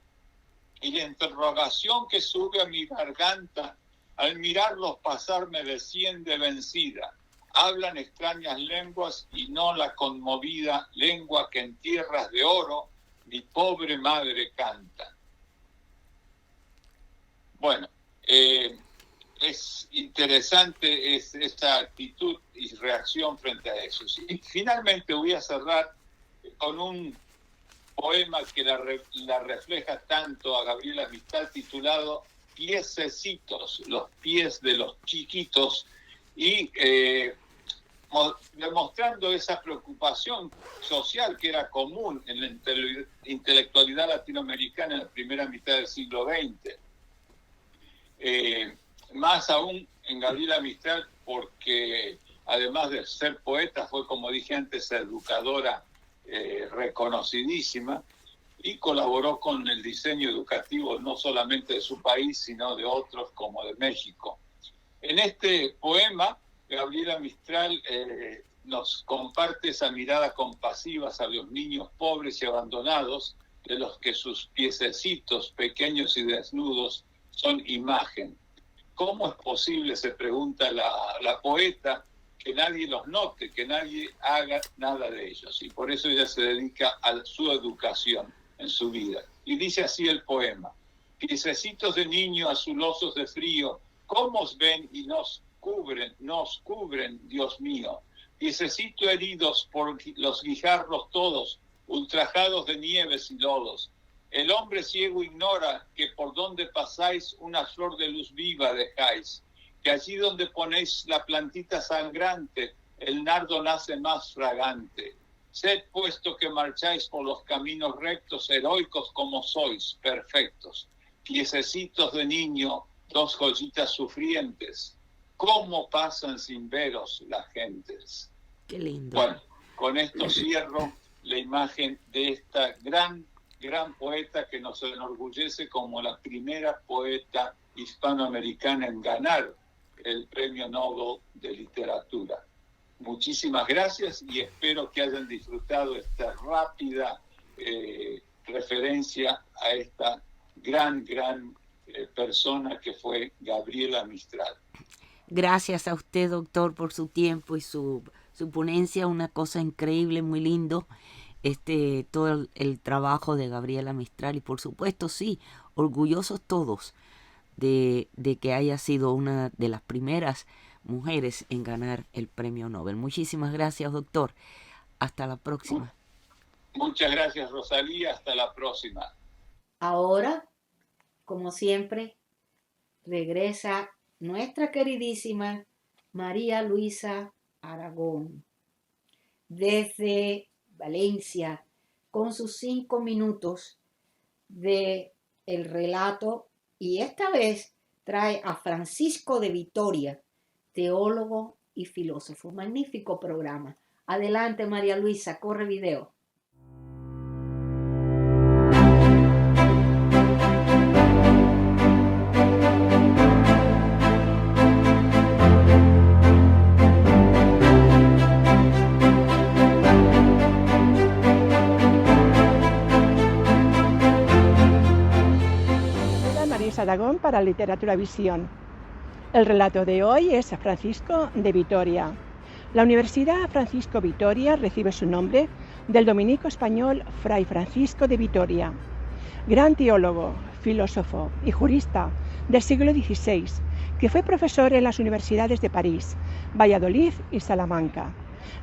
Y la interrogación que sube a mi garganta al mirarlos pasar me desciende vencida. Hablan extrañas lenguas y no la conmovida lengua que en tierras de oro mi pobre madre canta. Bueno, es interesante esta actitud y reacción frente a eso. Y finalmente voy a cerrar con un poema que la refleja tanto a Gabriela Mistral, titulado Piececitos, los pies de los chiquitos, y demostrando esa preocupación social que era común en la intelectualidad latinoamericana en la primera mitad del siglo XX. Más aún en Gabriela Mistral, porque además de ser poeta, fue, como dije antes, educadora reconocidísima, y colaboró con el diseño educativo no solamente de su país, sino de otros como de México. En este poema, Gabriela Mistral nos comparte esa mirada compasiva hacia los niños pobres y abandonados, de los que sus piececitos pequeños y desnudos son imagen. ¿Cómo es posible, se pregunta la poeta, que nadie los note, que nadie haga nada de ellos? Y por eso ella se dedica a su educación en su vida. Y dice así el poema: piececitos de niño azulosos de frío, ¿cómo os ven y nos cubren, Dios mío? Piececitos heridos por los guijarros todos, ultrajados de nieves y lodos. El hombre ciego ignora que por donde pasáis una flor de luz viva dejáis, que allí donde ponéis la plantita sangrante, el nardo nace más fragante. Sed puesto que marcháis por los caminos rectos, heroicos como sois, perfectos. Piececitos de niño, dos joyitas sufrientes, ¿cómo pasan sin veros las gentes? Qué lindo. Bueno, con esto cierro la imagen de esta gran poeta que nos enorgullece como la primera poeta hispanoamericana en ganar el Premio Nobel de Literatura. Muchísimas gracias y espero que hayan disfrutado esta rápida referencia a esta gran persona que fue Gabriela Mistral. Gracias a usted, doctor, por su tiempo y su ponencia, una cosa increíble, muy lindo, todo el trabajo de Gabriela Mistral, y por supuesto, sí, orgullosos todos de que haya sido una de las primeras mujeres en ganar el Premio Nobel. Muchísimas gracias, doctor. Hasta la próxima. Muchas gracias, Rosalía. Hasta la próxima. Ahora, como siempre, regresa nuestra queridísima María Luisa Aragón desde Valencia con sus 5 minutos de el relato, y esta vez trae a Francisco de Vitoria, teólogo y filósofo. Magnífico programa. Adelante, María Luisa, corre video. Aragón para Literatura Visión. El relato de hoy es a Francisco de Vitoria. La Universidad Francisco Vitoria recibe su nombre del dominico español Fray Francisco de Vitoria, gran teólogo, filósofo y jurista del siglo XVI, que fue profesor en las universidades de París, Valladolid y Salamanca.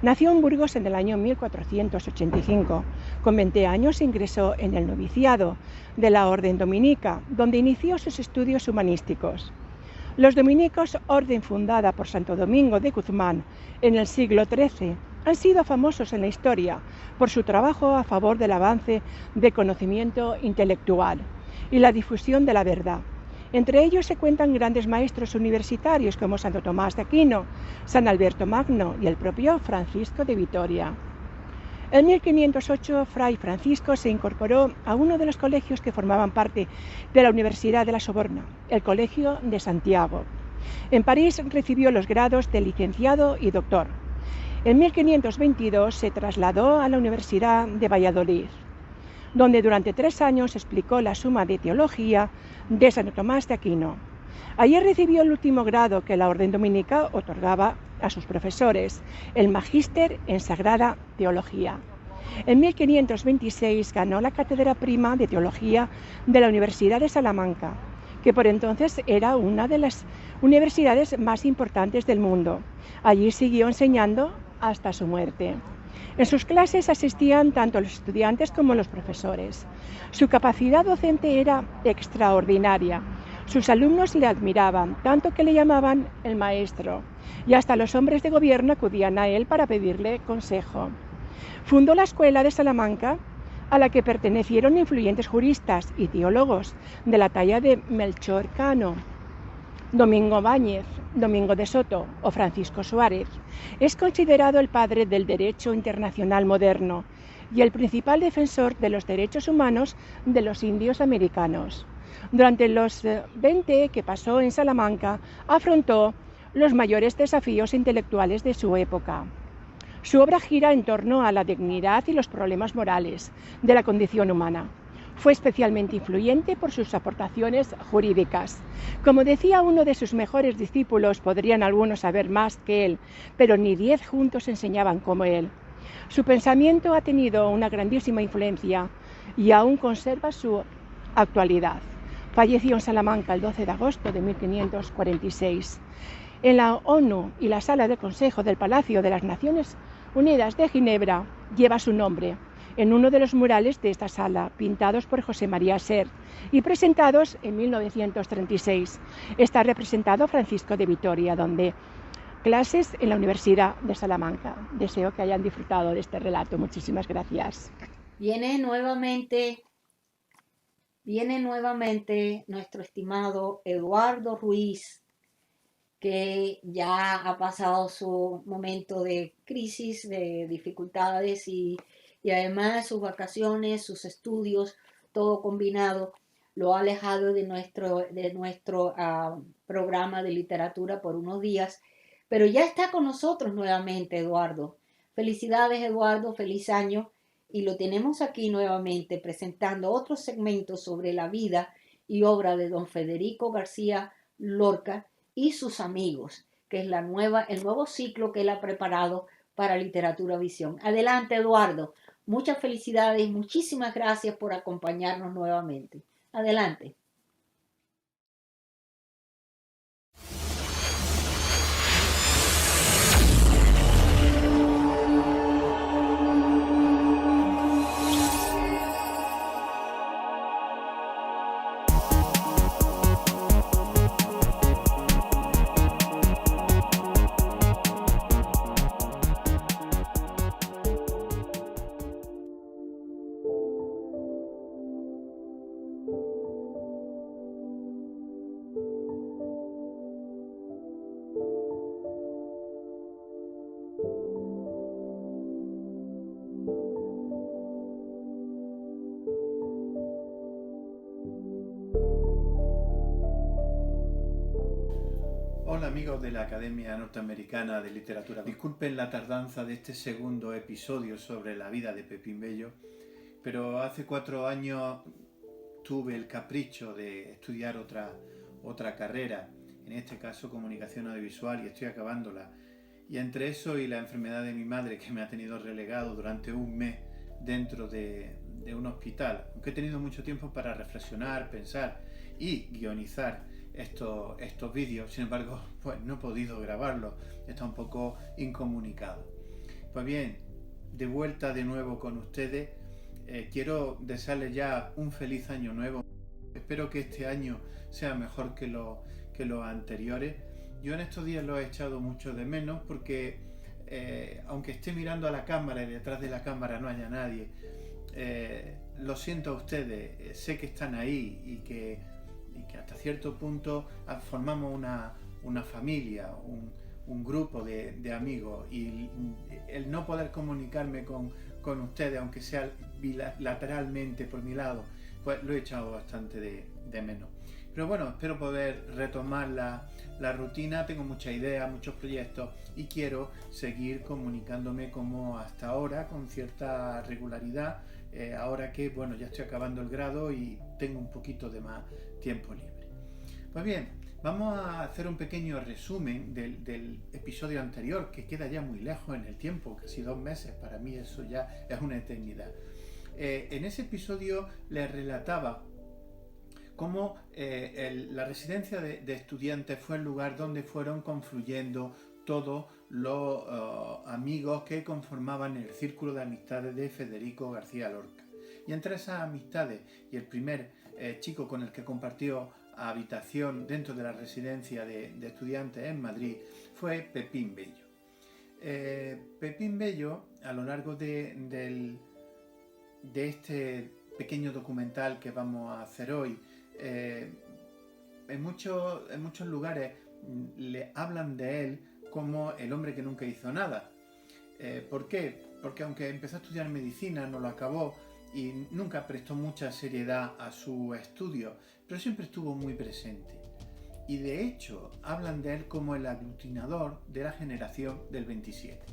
Nació en Burgos en el año 1485. Con 20 años ingresó en el noviciado de la Orden Dominica, donde inició sus estudios humanísticos. Los dominicos, orden fundada por Santo Domingo de Guzmán en el siglo XIII, han sido famosos en la historia por su trabajo a favor del avance de conocimiento intelectual y la difusión de la verdad. Entre ellos se cuentan grandes maestros universitarios como Santo Tomás de Aquino, San Alberto Magno y el propio Francisco de Vitoria. En 1508, Fray Francisco se incorporó a uno de los colegios que formaban parte de la Universidad de la Sorbona, el Colegio de Santiago. En París recibió los grados de licenciado y doctor. En 1522 se trasladó a la Universidad de Valladolid, donde durante 3 años explicó la Suma de Teología de Santo Tomás de Aquino. Allí recibió el último grado que la Orden Dominica otorgaba a sus profesores, el Magíster en Sagrada Teología. En 1526 ganó la cátedra prima de Teología de la Universidad de Salamanca, que por entonces era una de las universidades más importantes del mundo. Allí siguió enseñando hasta su muerte. En sus clases asistían tanto los estudiantes como los profesores. Su capacidad docente era extraordinaria. Sus alumnos le admiraban, tanto que le llamaban el maestro, y hasta los hombres de gobierno acudían a él para pedirle consejo. Fundó la Escuela de Salamanca, a la que pertenecieron influyentes juristas y teólogos de la talla de Melchor Cano, Domingo Báñez, Domingo de Soto o Francisco Suárez. Es considerado el padre del derecho internacional moderno y el principal defensor de los derechos humanos de los indios americanos. Durante los 20 que pasó en Salamanca, afrontó los mayores desafíos intelectuales de su época. Su obra gira en torno a la dignidad y los problemas morales de la condición humana. Fue especialmente influyente por sus aportaciones jurídicas. Como decía uno de sus mejores discípulos, podrían algunos saber más que él, pero ni 10 juntos enseñaban como él. Su pensamiento ha tenido una grandísima influencia y aún conserva su actualidad. Falleció en Salamanca el 12 de agosto de 1546. En la ONU y la Sala de Consejo del Palacio de las Naciones Unidas de Ginebra lleva su nombre, en uno de los murales de esta sala, pintados por José María Sert y presentados en 1936. Está representado Francisco de Vitoria, donde clases en la Universidad de Salamanca. Deseo que hayan disfrutado de este relato. Muchísimas gracias. Viene nuevamente nuestro estimado Eduardo Ruiz, que ya ha pasado su momento de crisis, de dificultades y además sus vacaciones, sus estudios, todo combinado, lo ha alejado de nuestro programa de literatura por unos días, pero ya está con nosotros nuevamente, Eduardo. Felicidades, Eduardo, feliz año, y lo tenemos aquí nuevamente presentando otro segmento sobre la vida y obra de don Federico García Lorca y sus amigos, que es el nuevo ciclo que él ha preparado para Literatura Visión. Adelante, Eduardo. Muchas felicidades y muchísimas gracias por acompañarnos nuevamente. Adelante. Hola amigos de la Academia Norteamericana de Literatura. Disculpen la tardanza de este segundo episodio sobre la vida de Pepín Bello, pero hace 4 años tuve el capricho de estudiar otra carrera, en este caso comunicación audiovisual, y estoy acabándola. Y entre eso y la enfermedad de mi madre, que me ha tenido relegado durante un mes dentro de un hospital, aunque he tenido mucho tiempo para reflexionar, pensar y guionizar estos vídeos, sin embargo, pues no he podido grabarlos, está un poco incomunicado. Pues bien, de vuelta de nuevo con ustedes, quiero desearles ya un feliz año nuevo. Espero que este año sea mejor que los anteriores. Yo en estos días lo he echado mucho de menos porque aunque esté mirando a la cámara y detrás de la cámara no haya nadie, lo siento a ustedes, sé que están ahí y que hasta cierto punto formamos una familia, un grupo de amigos, y el no poder comunicarme con ustedes, aunque sea bilateralmente por mi lado, pues lo he echado bastante de menos. Pero bueno, espero poder retomar la rutina. Tengo muchas ideas, muchos proyectos y quiero seguir comunicándome como hasta ahora, con cierta regularidad, ahora que bueno, ya estoy acabando el grado y tengo un poquito de más tiempo libre. Pues bien, vamos a hacer un pequeño resumen del episodio anterior, que queda ya muy lejos en el tiempo, casi 2 meses, para mí eso ya es una eternidad. En ese episodio les relataba cómo la residencia de estudiantes fue el lugar donde fueron confluyendo todos los amigos que conformaban el círculo de amistades de Federico García Lorca. Y entre esas amistades y el primer chico con el que compartió habitación dentro de la residencia de estudiantes en Madrid fue Pepín Bello. Pepín Bello, a lo largo de este pequeño documental que vamos a hacer hoy, en muchos lugares le hablan de él como el hombre que nunca hizo nada. ¿Por qué? Porque aunque empezó a estudiar medicina, no lo acabó y nunca prestó mucha seriedad a su estudio, pero siempre estuvo muy presente. Y de hecho, hablan de él como el aglutinador de la generación del 27.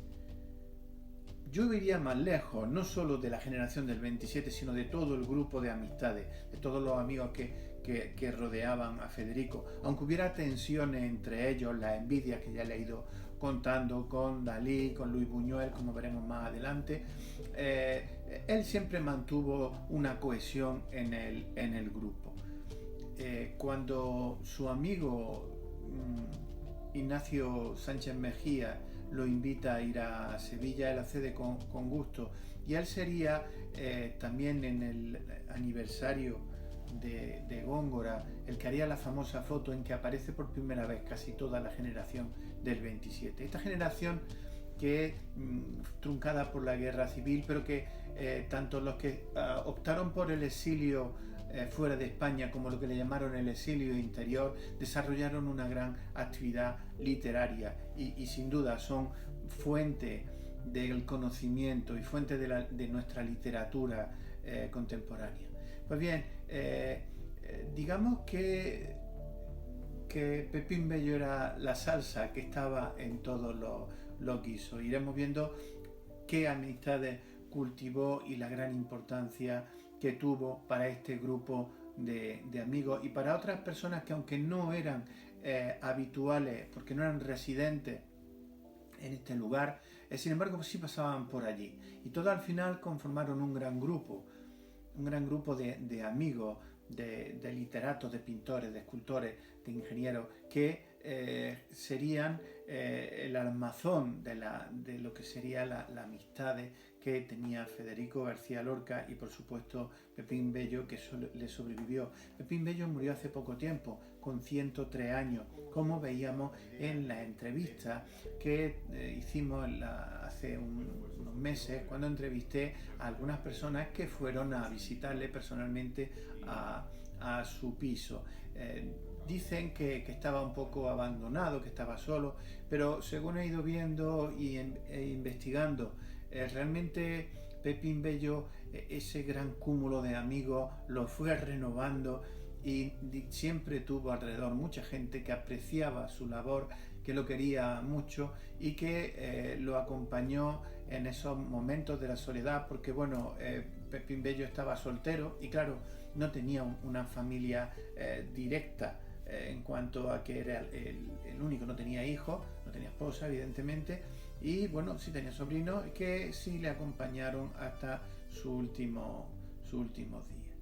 Yo iría más lejos, no solo de la generación del 27, sino de todo el grupo de amistades, de todos los amigos que rodeaban a Federico. Aunque hubiera tensiones entre ellos, la envidia que ya le he ido contando con Dalí, con Luis Buñuel, como veremos más adelante, él siempre mantuvo una cohesión en el grupo. Cuando su amigo Ignacio Sánchez Mejía lo invita a ir a Sevilla, él accede con gusto, y él sería también en el aniversario de Góngora el que haría la famosa foto en que aparece por primera vez casi toda la generación del 27. Esta generación que truncada por la guerra civil, pero que tanto los que optaron por el exilio fuera de España como lo que le llamaron el exilio interior, desarrollaron una gran actividad literaria y sin duda son fuente del conocimiento y fuente de nuestra literatura contemporánea. Pues bien, digamos que Pepín Bello era la salsa que estaba en todos los guisos. Iremos viendo qué amistades cultivó y la gran importancia que tuvo para este grupo de amigos y para otras personas que, aunque no eran habituales, porque no eran residentes en este lugar, sin embargo sí pasaban por allí, y todos al final conformaron un gran grupo de amigos, de literatos, de pintores, de escultores, de ingenieros, que serían el armazón de lo que sería la amistad que tenía Federico García Lorca y por supuesto Pepín Bello, que le sobrevivió. Pepín Bello murió hace poco tiempo, con 103 años, como veíamos en la entrevista que hicimos hace unos meses, cuando entrevisté a algunas personas que fueron a visitarle personalmente a su piso. Dicen que estaba un poco abandonado, que estaba solo, pero según he ido viendo e investigando, realmente Pepín Bello, ese gran cúmulo de amigos, lo fue renovando y siempre tuvo alrededor mucha gente que apreciaba su labor, que lo quería mucho y que lo acompañó en esos momentos de la soledad, porque bueno, Pepín Bello estaba soltero y claro, no tenía una familia directa, en cuanto a que era el único, no tenía hijos, no tenía esposa evidentemente, y bueno, sí tenía sobrinos que sí le acompañaron hasta sus últimos días.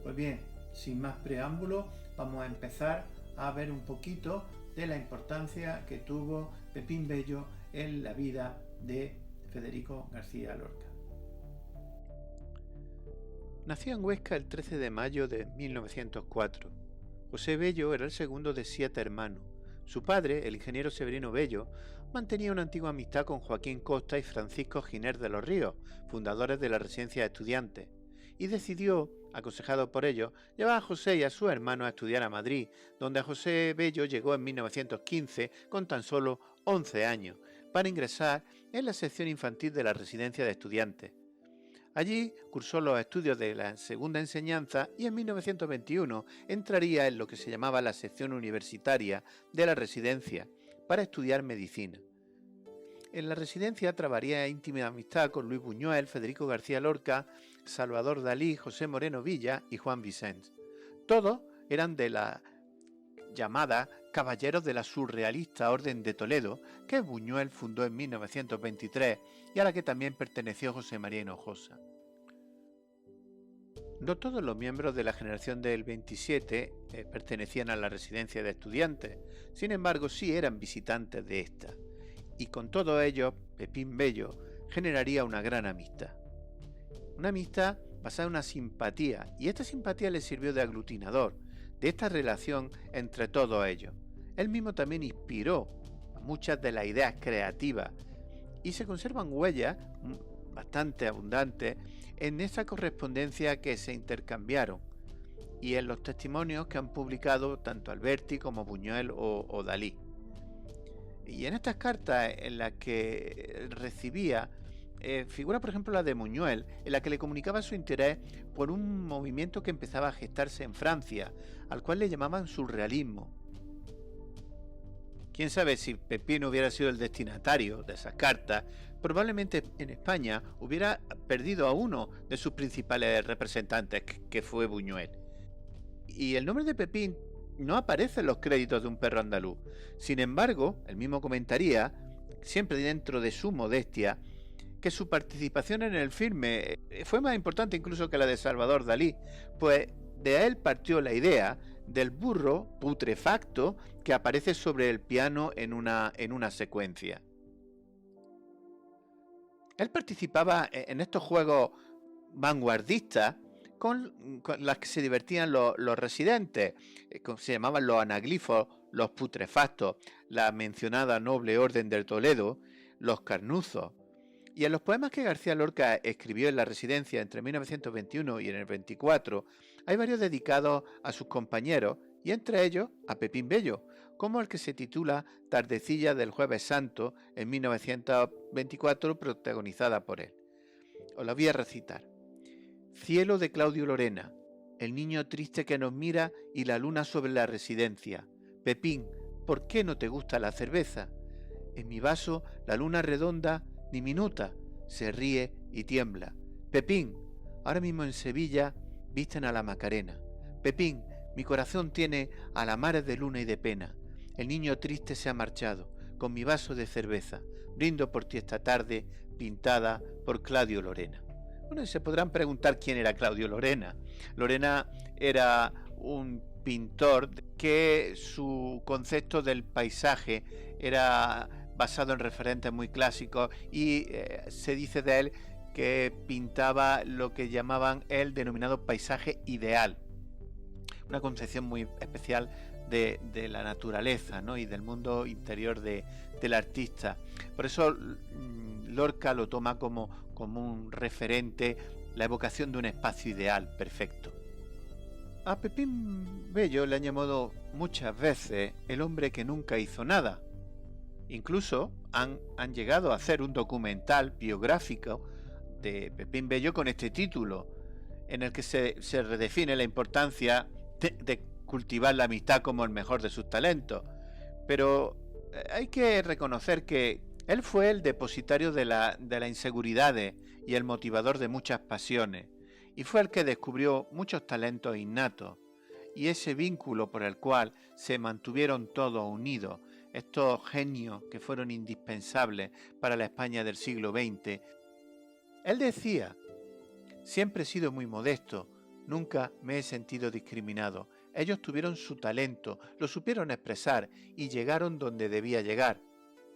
Pues bien, sin más preámbulos, vamos a empezar a ver un poquito de la importancia que tuvo Pepín Bello en la vida de Federico García Lorca. Nació en Huesca el 13 de mayo de 1904. José Bello era el segundo de 7 hermanos. Su padre, el ingeniero Severino Bello, mantenía una antigua amistad con Joaquín Costa y Francisco Giner de los Ríos, fundadores de la residencia de estudiantes, y decidió, aconsejado por ellos, llevar a José y a su hermano a estudiar a Madrid, donde José Bello llegó en 1915 con tan solo 11 años, para ingresar en la sección infantil de la residencia de estudiantes. Allí cursó los estudios de la segunda enseñanza y en 1921 entraría en lo que se llamaba la sección universitaria de la residencia para estudiar medicina. En la residencia trabaría íntima amistad con Luis Buñuel, Federico García Lorca, Salvador Dalí, José Moreno Villa y Juan Vicens. Todos eran de la llamada Caballeros de la Surrealista Orden de Toledo, que Buñuel fundó en 1923 y a la que también perteneció José María Hinojosa. No todos los miembros de la generación del 27 pertenecían a la residencia de estudiantes, sin embargo sí eran visitantes de esta, y con todos ellos Pepín Bello generaría una gran amistad. Una amistad basada en una simpatía, y esta simpatía le sirvió de aglutinador, de esta relación entre todos ellos. Él mismo también inspiró muchas de las ideas creativas y se conservan huellas bastante abundantes en esa correspondencia que se intercambiaron y en los testimonios que han publicado tanto Alberti como Buñuel o Dalí. Y en estas cartas en las que recibía, figura por ejemplo la de Buñuel, en la que le comunicaba su interés por un movimiento que empezaba a gestarse en Francia, al cual le llamaban surrealismo. Quién sabe si Pepín hubiera sido el destinatario de esas cartas, probablemente en España hubiera perdido a uno de sus principales representantes, que fue Buñuel. Y el nombre de Pepín no aparece en los créditos de Un perro andaluz. Sin embargo, él mismo comentaría, siempre dentro de su modestia, que su participación en el filme fue más importante incluso que la de Salvador Dalí, pues de él partió la idea del burro putrefacto que aparece sobre el piano en una secuencia. Él participaba en estos juegos vanguardistas con las que se divertían los residentes, se llamaban los anaglifos, los putrefactos, la mencionada noble orden del Toledo, los carnuzos. Y en los poemas que García Lorca escribió en la residencia entre 1921 y en el 24, hay varios dedicados a sus compañeros y entre ellos a Pepín Bello, como el que se titula Tardecilla del Jueves Santo en 1924, protagonizada por él. Os la voy a recitar. Cielo de Claudio Lorena, el niño triste que nos mira y la luna sobre la residencia. Pepín, ¿por qué no te gusta la cerveza? En mi vaso la luna redonda, diminuta, se ríe y tiembla. Pepín, ahora mismo en Sevilla visten a la Macarena. Pepín, mi corazón tiene a la mares de luna y de pena. El niño triste se ha marchado, con mi vaso de cerveza. Brindo por ti esta tarde, pintada por Claudio Lorena. Bueno, se podrán preguntar quién era Claudio Lorena. Lorena era un pintor que su concepto del paisaje era basado en referentes muy clásicos y se dice de él que pintaba lo que llamaban el denominado paisaje ideal, una concepción muy especial de la naturaleza, ¿no? Y del mundo interior del artista. Por eso Lorca lo toma como un referente, la evocación de un espacio ideal perfecto. A Pepín Bello le han llamado muchas veces el hombre que nunca hizo nada. Incluso han llegado a hacer un documental biográfico de Pepín Bello con este título, en el que se redefine la importancia de cultivar la amistad como el mejor de sus talentos. Pero hay que reconocer que él fue el depositario de las inseguridades y el motivador de muchas pasiones, y fue el que descubrió muchos talentos innatos, y ese vínculo por el cual se mantuvieron todos unidos, estos genios que fueron indispensables para la España del siglo XX. Él decía: siempre he sido muy modesto, nunca me he sentido discriminado. Ellos tuvieron su talento, lo supieron expresar y llegaron donde debía llegar.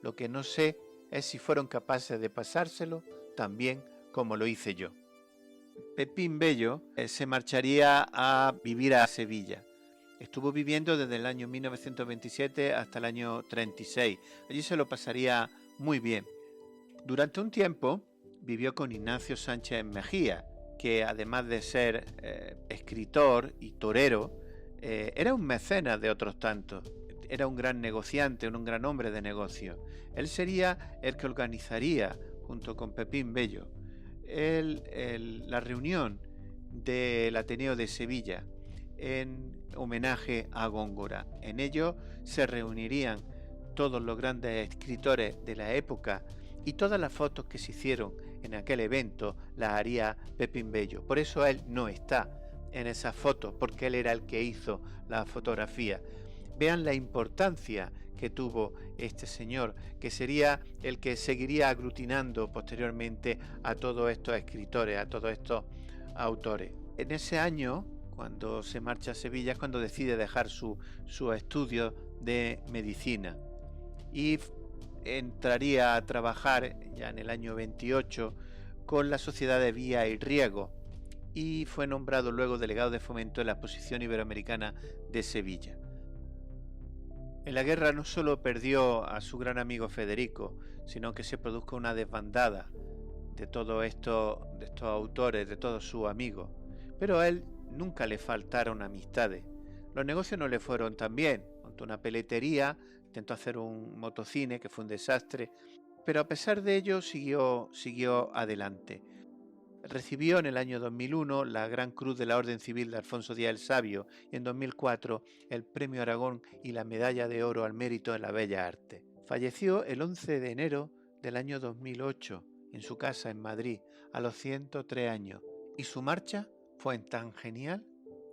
Lo que no sé es si fueron capaces de pasárselo tan bien como lo hice yo. Pepín Bello se marcharía a vivir a Sevilla. Estuvo viviendo desde el año 1927 hasta el año 36. Allí se lo pasaría muy bien. Durante un tiempo vivió con Ignacio Sánchez Mejía, que además de ser escritor y torero, era un mecenas de otros tantos. Era un gran negociante, un gran hombre de negocio. Él sería el que organizaría, junto con Pepín Bello, la reunión del Ateneo de Sevilla en homenaje a Góngora. En ello se reunirían todos los grandes escritores de la época y todas las fotos que se hicieron en aquel evento las haría Pepín Bello. Por eso él no está en esas fotos, porque él era el que hizo la fotografía. Vean la importancia que tuvo este señor, que sería el que seguiría aglutinando posteriormente a todos estos escritores, a todos estos autores. En ese año, cuando se marcha a Sevilla, es cuando decide dejar su estudio de medicina y entraría a trabajar ya en el año 28 con la Sociedad de Vía y Riego, y fue nombrado luego delegado de Fomento en la Exposición Iberoamericana de Sevilla. En la guerra no solo perdió a su gran amigo Federico, sino que se produjo una desbandada de todos estos autores, de todos sus amigos. Pero a él nunca le faltaron amistades. Los negocios no le fueron tan bien. Montó una peletería, intentó hacer un motocine que fue un desastre, pero a pesar de ello siguió adelante. Recibió en el año 2001 la Gran Cruz de la Orden Civil de Alfonso Díaz el Sabio y en 2004 el Premio Aragón y la Medalla de Oro al Mérito en la Bella Arte. Falleció el 11 de enero del año 2008 en su casa en Madrid a los 103 años y su marcha fue tan genial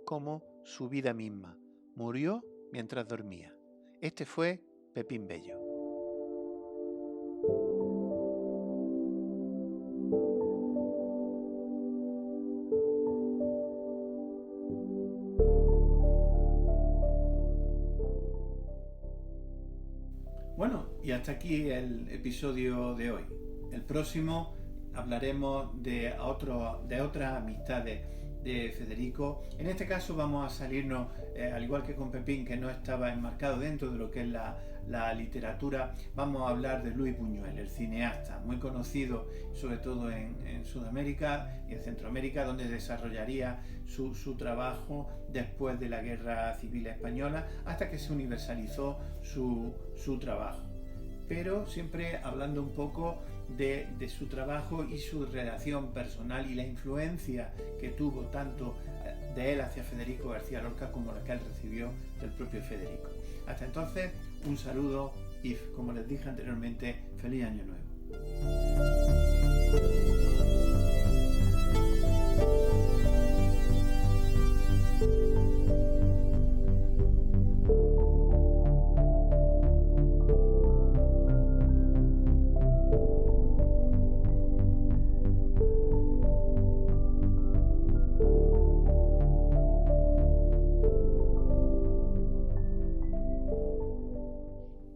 como su vida misma. Murió mientras dormía. Este fue Pepín Bello. Bueno, y hasta aquí el episodio de hoy. El próximo hablaremos de otras amistades de Federico. En este caso vamos a salirnos, al igual que con Pepín, que no estaba enmarcado dentro de lo que es la literatura, vamos a hablar de Luis Buñuel, el cineasta, muy conocido sobre todo en Sudamérica y en Centroamérica, donde desarrollaría su trabajo después de la Guerra Civil Española, hasta que se universalizó su trabajo. Pero siempre hablando un poco de su trabajo y su relación personal y la influencia que tuvo tanto de él hacia Federico García Lorca como la que él recibió del propio Federico. Hasta entonces, un saludo y, como les dije anteriormente, feliz año nuevo.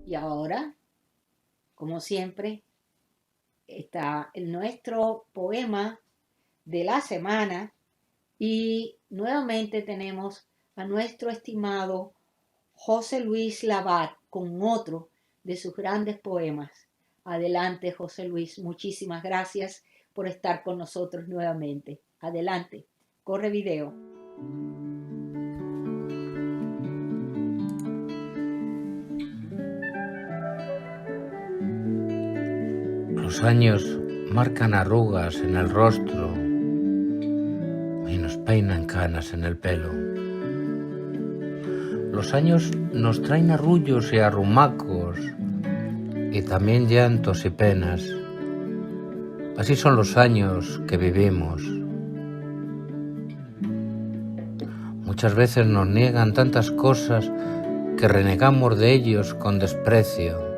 Y ahora, como siempre, está nuestro poema de la semana y nuevamente tenemos a nuestro estimado José Luis Labat con otro de sus grandes poemas. Adelante, José Luis, muchísimas gracias por estar con nosotros nuevamente. Adelante, corre video. Los años marcan arrugas en el rostro y nos peinan canas en el pelo. Los años nos traen arrullos y arrumacos y también llantos y penas. Así son los años que vivimos. Muchas veces nos niegan tantas cosas que renegamos de ellos con desprecio.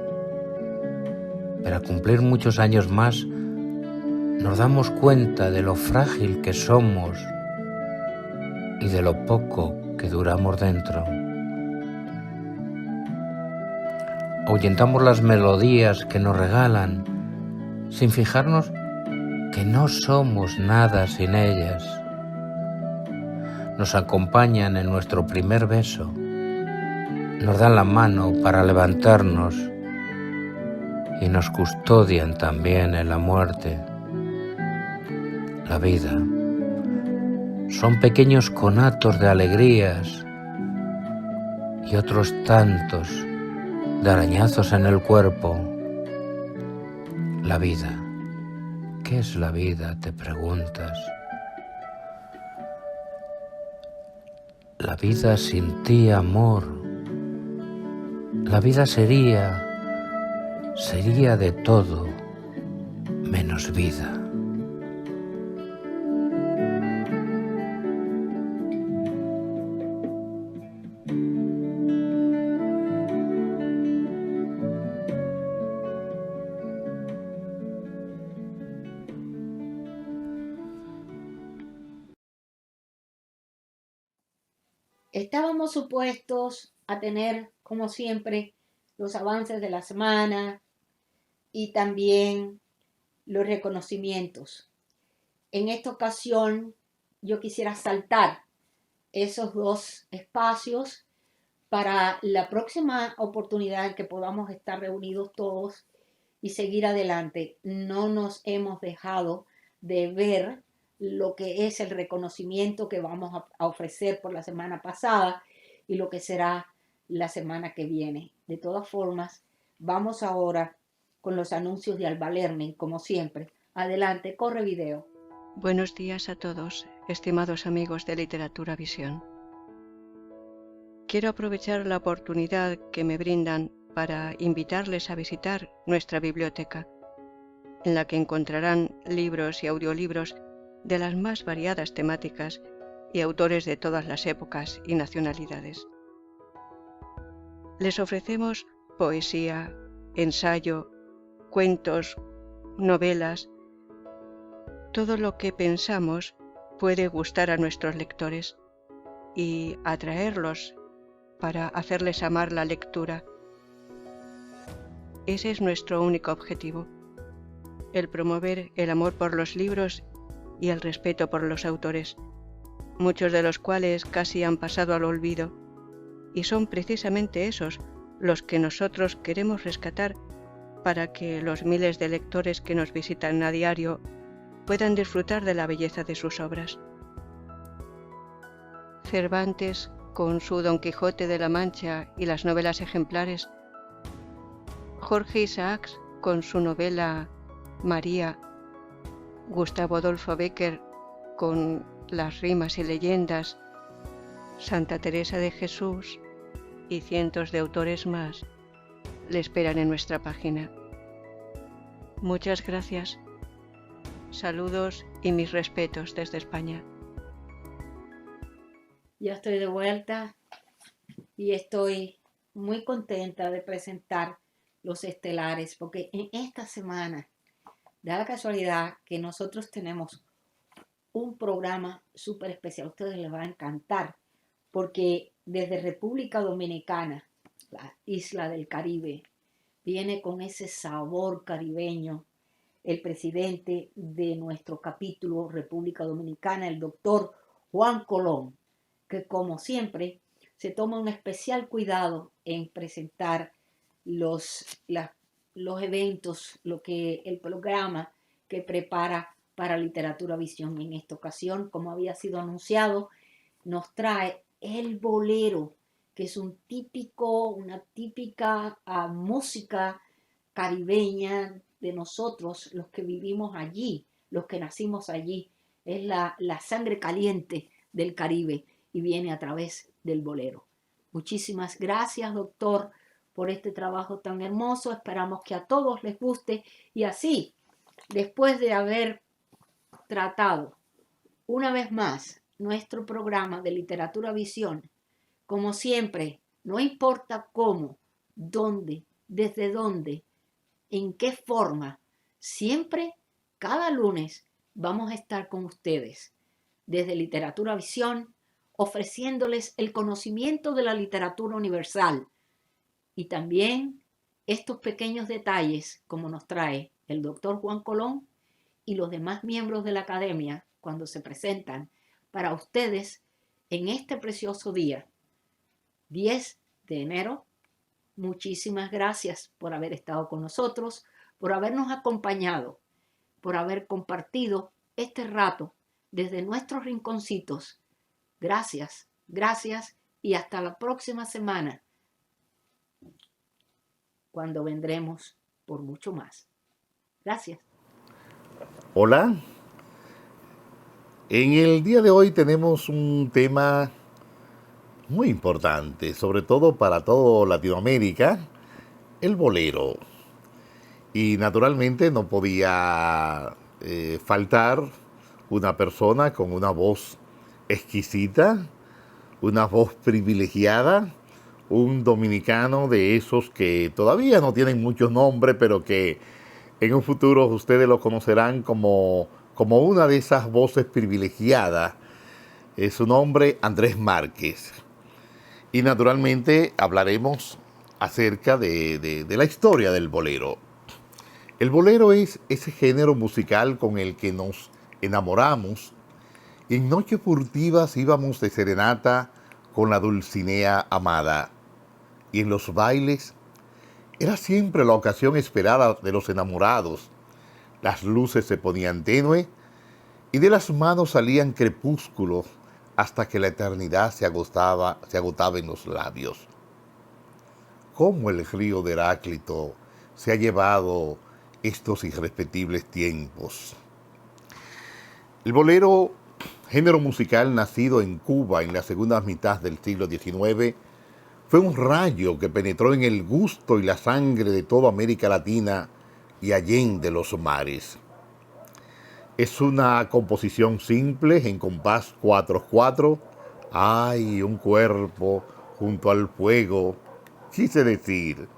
Pero al cumplir muchos años más, nos damos cuenta de lo frágil que somos y de lo poco que duramos dentro. Ahuyentamos las melodías que nos regalan, sin fijarnos que no somos nada sin ellas. Nos acompañan en nuestro primer beso, nos dan la mano para levantarnos y nos custodian también en la muerte. La vida son pequeños conatos de alegrías y otros tantos de arañazos en el cuerpo. La vida, ¿qué es la vida?, te preguntas. La vida sin ti, amor. La vida sería de todo menos vida. Estábamos supuestos a tener, como siempre, los avances de la semana y también los reconocimientos. En esta ocasión yo quisiera saltar esos dos espacios para la próxima oportunidad en que podamos estar reunidos todos y seguir adelante. No nos hemos dejado de ver lo que es el reconocimiento que vamos a ofrecer por la semana pasada y lo que será la semana que viene. De todas formas, vamos ahora con los anuncios de Alba Lerner, como siempre. Adelante, corre video. Buenos días a todos, estimados amigos de Literatura Visión. Quiero aprovechar la oportunidad que me brindan para invitarles a visitar nuestra biblioteca, en la que encontrarán libros y audiolibros de las más variadas temáticas y autores de todas las épocas y nacionalidades. Les ofrecemos poesía, ensayo, cuentos, novelas, todo lo que pensamos puede gustar a nuestros lectores y atraerlos para hacerles amar la lectura. Ese es nuestro único objetivo, el promover el amor por los libros y el respeto por los autores, muchos de los cuales casi han pasado al olvido, y son precisamente esos los que nosotros queremos rescatar para que los miles de lectores que nos visitan a diario puedan disfrutar de la belleza de sus obras. Cervantes, con su Don Quijote de la Mancha y las novelas ejemplares, Jorge Isaacs, con su novela María, Gustavo Adolfo Bécquer, con las rimas y leyendas, Santa Teresa de Jesús y cientos de autores más, le esperan en nuestra página. Muchas gracias. Saludos y mis respetos desde España. Ya estoy de vuelta y estoy muy contenta de presentar los estelares, porque en esta semana da la casualidad que nosotros tenemos un programa súper especial. A ustedes les va a encantar, porque desde República Dominicana, la isla del Caribe, viene con ese sabor caribeño el presidente de nuestro capítulo República Dominicana, el doctor Juan Colón, que como siempre se toma un especial cuidado en presentar los eventos, el programa que prepara para Literatura Visión. En esta ocasión, como había sido anunciado, nos trae el bolero, que es una típica música caribeña de nosotros, los que vivimos allí, los que nacimos allí. Es la sangre caliente del Caribe y viene a través del bolero. Muchísimas gracias, doctor, por este trabajo tan hermoso. Esperamos que a todos les guste y así, después de haber tratado una vez más nuestro programa de Literatura Visión, como siempre, no importa cómo, dónde, desde dónde, en qué forma, siempre, cada lunes, vamos a estar con ustedes desde Literatura Visión, ofreciéndoles el conocimiento de la literatura universal y también estos pequeños detalles, como nos trae el doctor Juan Colón y los demás miembros de la academia cuando se presentan para ustedes en este precioso día, 10 de enero. Muchísimas gracias por haber estado con nosotros, por habernos acompañado, por haber compartido este rato desde nuestros rinconcitos. Gracias, gracias y hasta la próxima semana, cuando vendremos por mucho más. Gracias. Hola. En el día de hoy tenemos un tema muy importante, sobre todo para toda Latinoamérica, el bolero. Y naturalmente no podía faltar una persona con una voz exquisita, una voz privilegiada, un dominicano de esos que todavía no tienen mucho nombre, pero que en un futuro ustedes lo conocerán como una de esas voces privilegiadas. Su nombre, Andrés Márquez. Y naturalmente hablaremos acerca de la historia del bolero. El bolero es ese género musical con el que nos enamoramos En noches furtivas íbamos de serenata con la Dulcinea amada. Y en los bailes era siempre la ocasión esperada de los enamorados. Las luces se ponían tenue y de las manos salían crepúsculos hasta que la eternidad se agotaba en los labios. Cómo el río de Heráclito se ha llevado estos irrepetibles tiempos. El bolero, género musical nacido en Cuba en la segunda mitad del siglo XIX, fue un rayo que penetró en el gusto y la sangre de toda América Latina y allende los mares. Es una composición simple en compás 4/4. Hay un cuerpo junto al fuego, quise decir,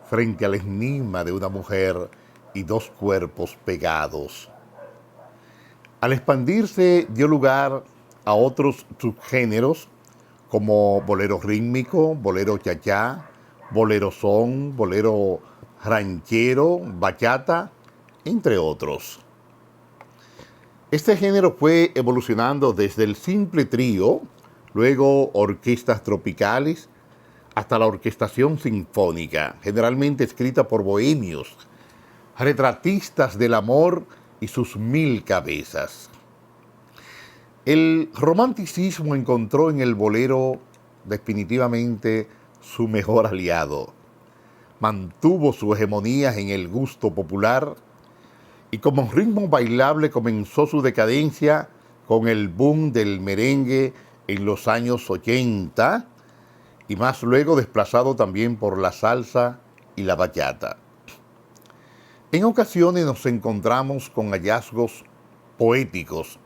frente al enigma de una mujer y dos cuerpos pegados. Al expandirse dio lugar a otros subgéneros como bolero rítmico, bolero chachá, bolero son, bolero ranchero, bachata, entre otros. Este género fue evolucionando desde el simple trío, luego orquestas tropicales, hasta la orquestación sinfónica, generalmente escrita por bohemios, retratistas del amor y sus 1000 cabezas. El romanticismo encontró en el bolero definitivamente su mejor aliado. Mantuvo su hegemonía en el gusto popular y como ritmo bailable comenzó su decadencia con el boom del merengue en los años 80 y más luego desplazado también por la salsa y la bachata. En ocasiones nos encontramos con hallazgos poéticos.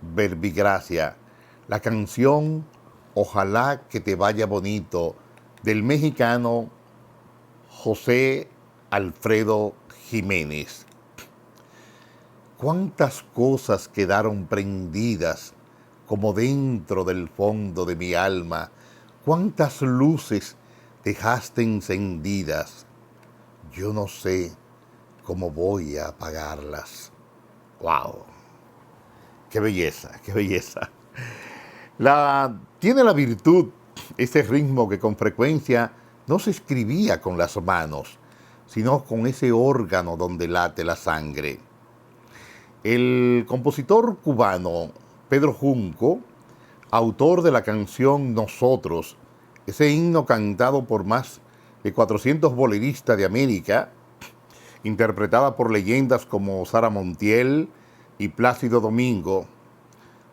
Verbigracia, la canción Ojalá que te vaya bonito, del mexicano José Alfredo Jiménez. Cuántas cosas quedaron prendidas como dentro del fondo de mi alma, cuántas luces dejaste encendidas, yo no sé cómo voy a apagarlas. ¡Wow! ¡Qué belleza, qué belleza! Tiene la virtud, ese ritmo que con frecuencia no se escribía con las manos, sino con ese órgano donde late la sangre. El compositor cubano Pedro Junco, autor de la canción Nosotros, ese himno cantado por más de 400 boleristas de América, interpretada por leyendas como Sara Montiel y Plácido Domingo,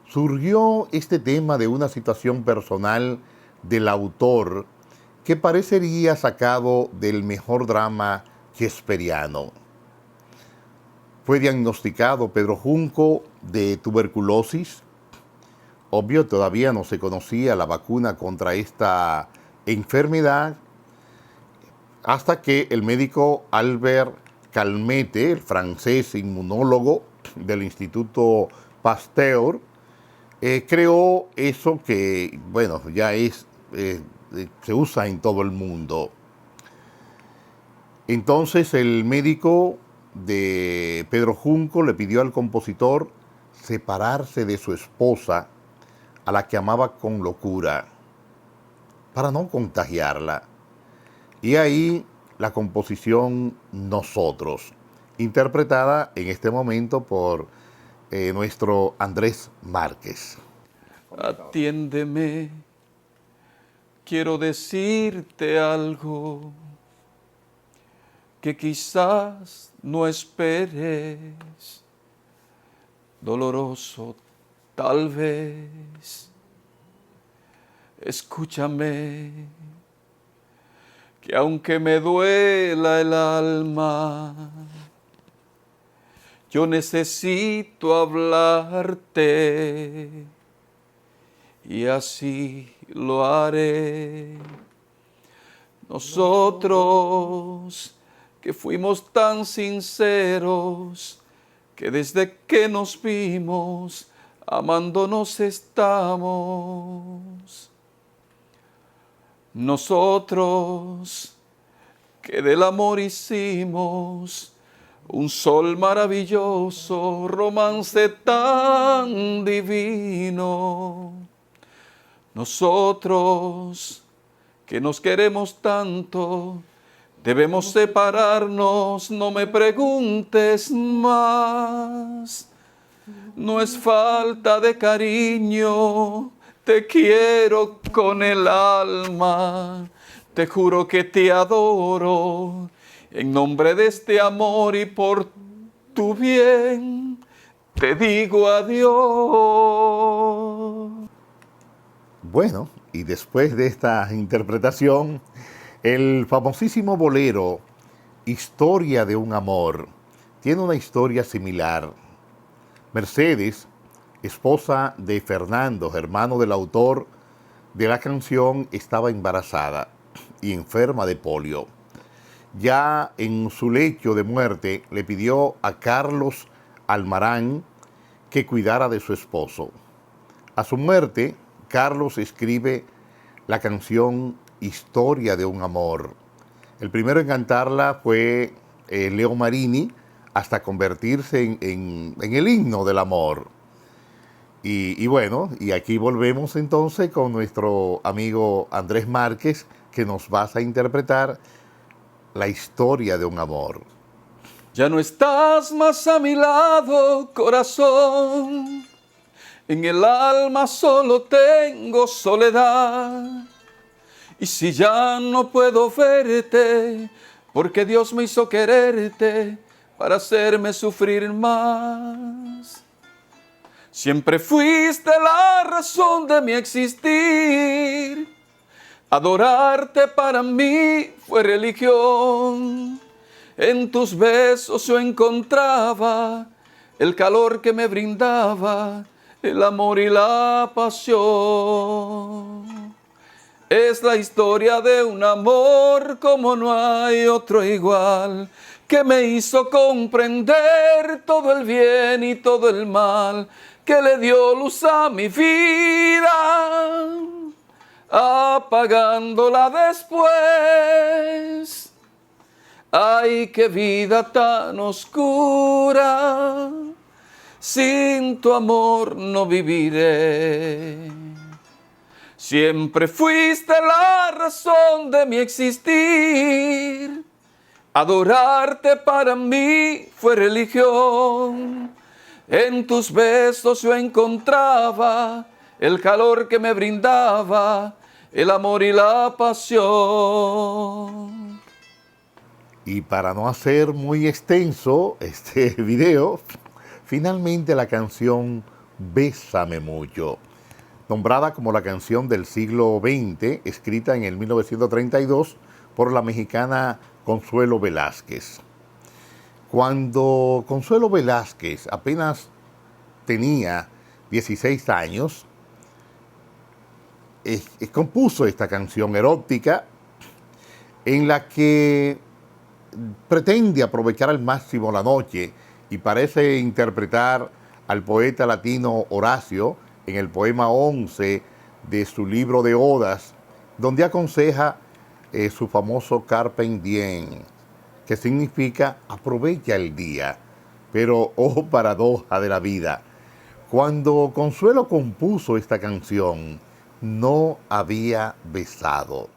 surgió este tema de una situación personal del autor que parecería sacado del mejor drama shakespeariano. Fue diagnosticado Pedro Junco de tuberculosis. Obvio, todavía no se conocía la vacuna contra esta enfermedad, hasta que el médico Albert Calmette, el francés inmunólogo del Instituto Pasteur, creó eso que, bueno, ya se usa en todo el mundo. Entonces el médico de Pedro Junco le pidió al compositor separarse de su esposa, a la que amaba con locura, para no contagiarla. Y ahí la composición Nosotros, interpretada en este momento por nuestro Andrés Márquez. Atiéndeme, quiero decirte algo que quizás no esperes, doloroso tal vez. Escúchame, que aunque me duela el alma, yo necesito hablarte y así lo haré. Nosotros que fuimos tan sinceros, que desde que nos vimos amándonos estamos. Nosotros que del amor hicimos un sol maravilloso, romance tan divino. Nosotros que nos queremos tanto, debemos separarnos, no me preguntes más. No es falta de cariño, te quiero con el alma, te juro que te adoro, en nombre de este amor y por tu bien, te digo adiós. Bueno, y después de esta interpretación, el famosísimo bolero Historia de un amor tiene una historia similar. Mercedes, esposa de Fernando, hermano del autor de la canción, estaba embarazada y enferma de polio. Ya en su lecho de muerte le pidió a Carlos Almarán que cuidara de su esposo. A su muerte, Carlos escribe la canción Historia de un amor. El primero en cantarla fue Leo Marini, hasta convertirse en el himno del amor. Y bueno, y aquí volvemos entonces con nuestro amigo Andrés Márquez, que nos vas a interpretar la historia de un amor. Ya no estás más a mi lado, corazón. En el alma solo tengo soledad. Y si ya no puedo verte, porque Dios me hizo quererte para hacerme sufrir más. Siempre fuiste la razón de mi existir. Adorarte para mí fue religión. En tus besos yo encontraba el calor que me brindaba el amor y la pasión. Es la historia de un amor como no hay otro igual, que me hizo comprender todo el bien y todo el mal, que le dio luz a mi vida, apagándola después. Ay, qué vida tan oscura, sin tu amor no viviré. Siempre fuiste la razón de mi existir. Adorarte para mí fue religión. En tus besos yo encontraba el calor que me brindaba el amor y la pasión. Y para no hacer muy extenso este video, finalmente la canción Bésame mucho, nombrada como la canción del siglo XX, escrita en el 1932 por la mexicana Consuelo Velázquez. Cuando Consuelo Velázquez apenas tenía 16 años, compuso esta canción erótica en la que pretende aprovechar al máximo la noche y parece interpretar al poeta latino Horacio en el poema 11 de su libro de odas, donde aconseja su famoso Carpe Diem, que significa aprovecha el día. Pero, oh paradoja de la vida, cuando Consuelo compuso esta canción, no había besado.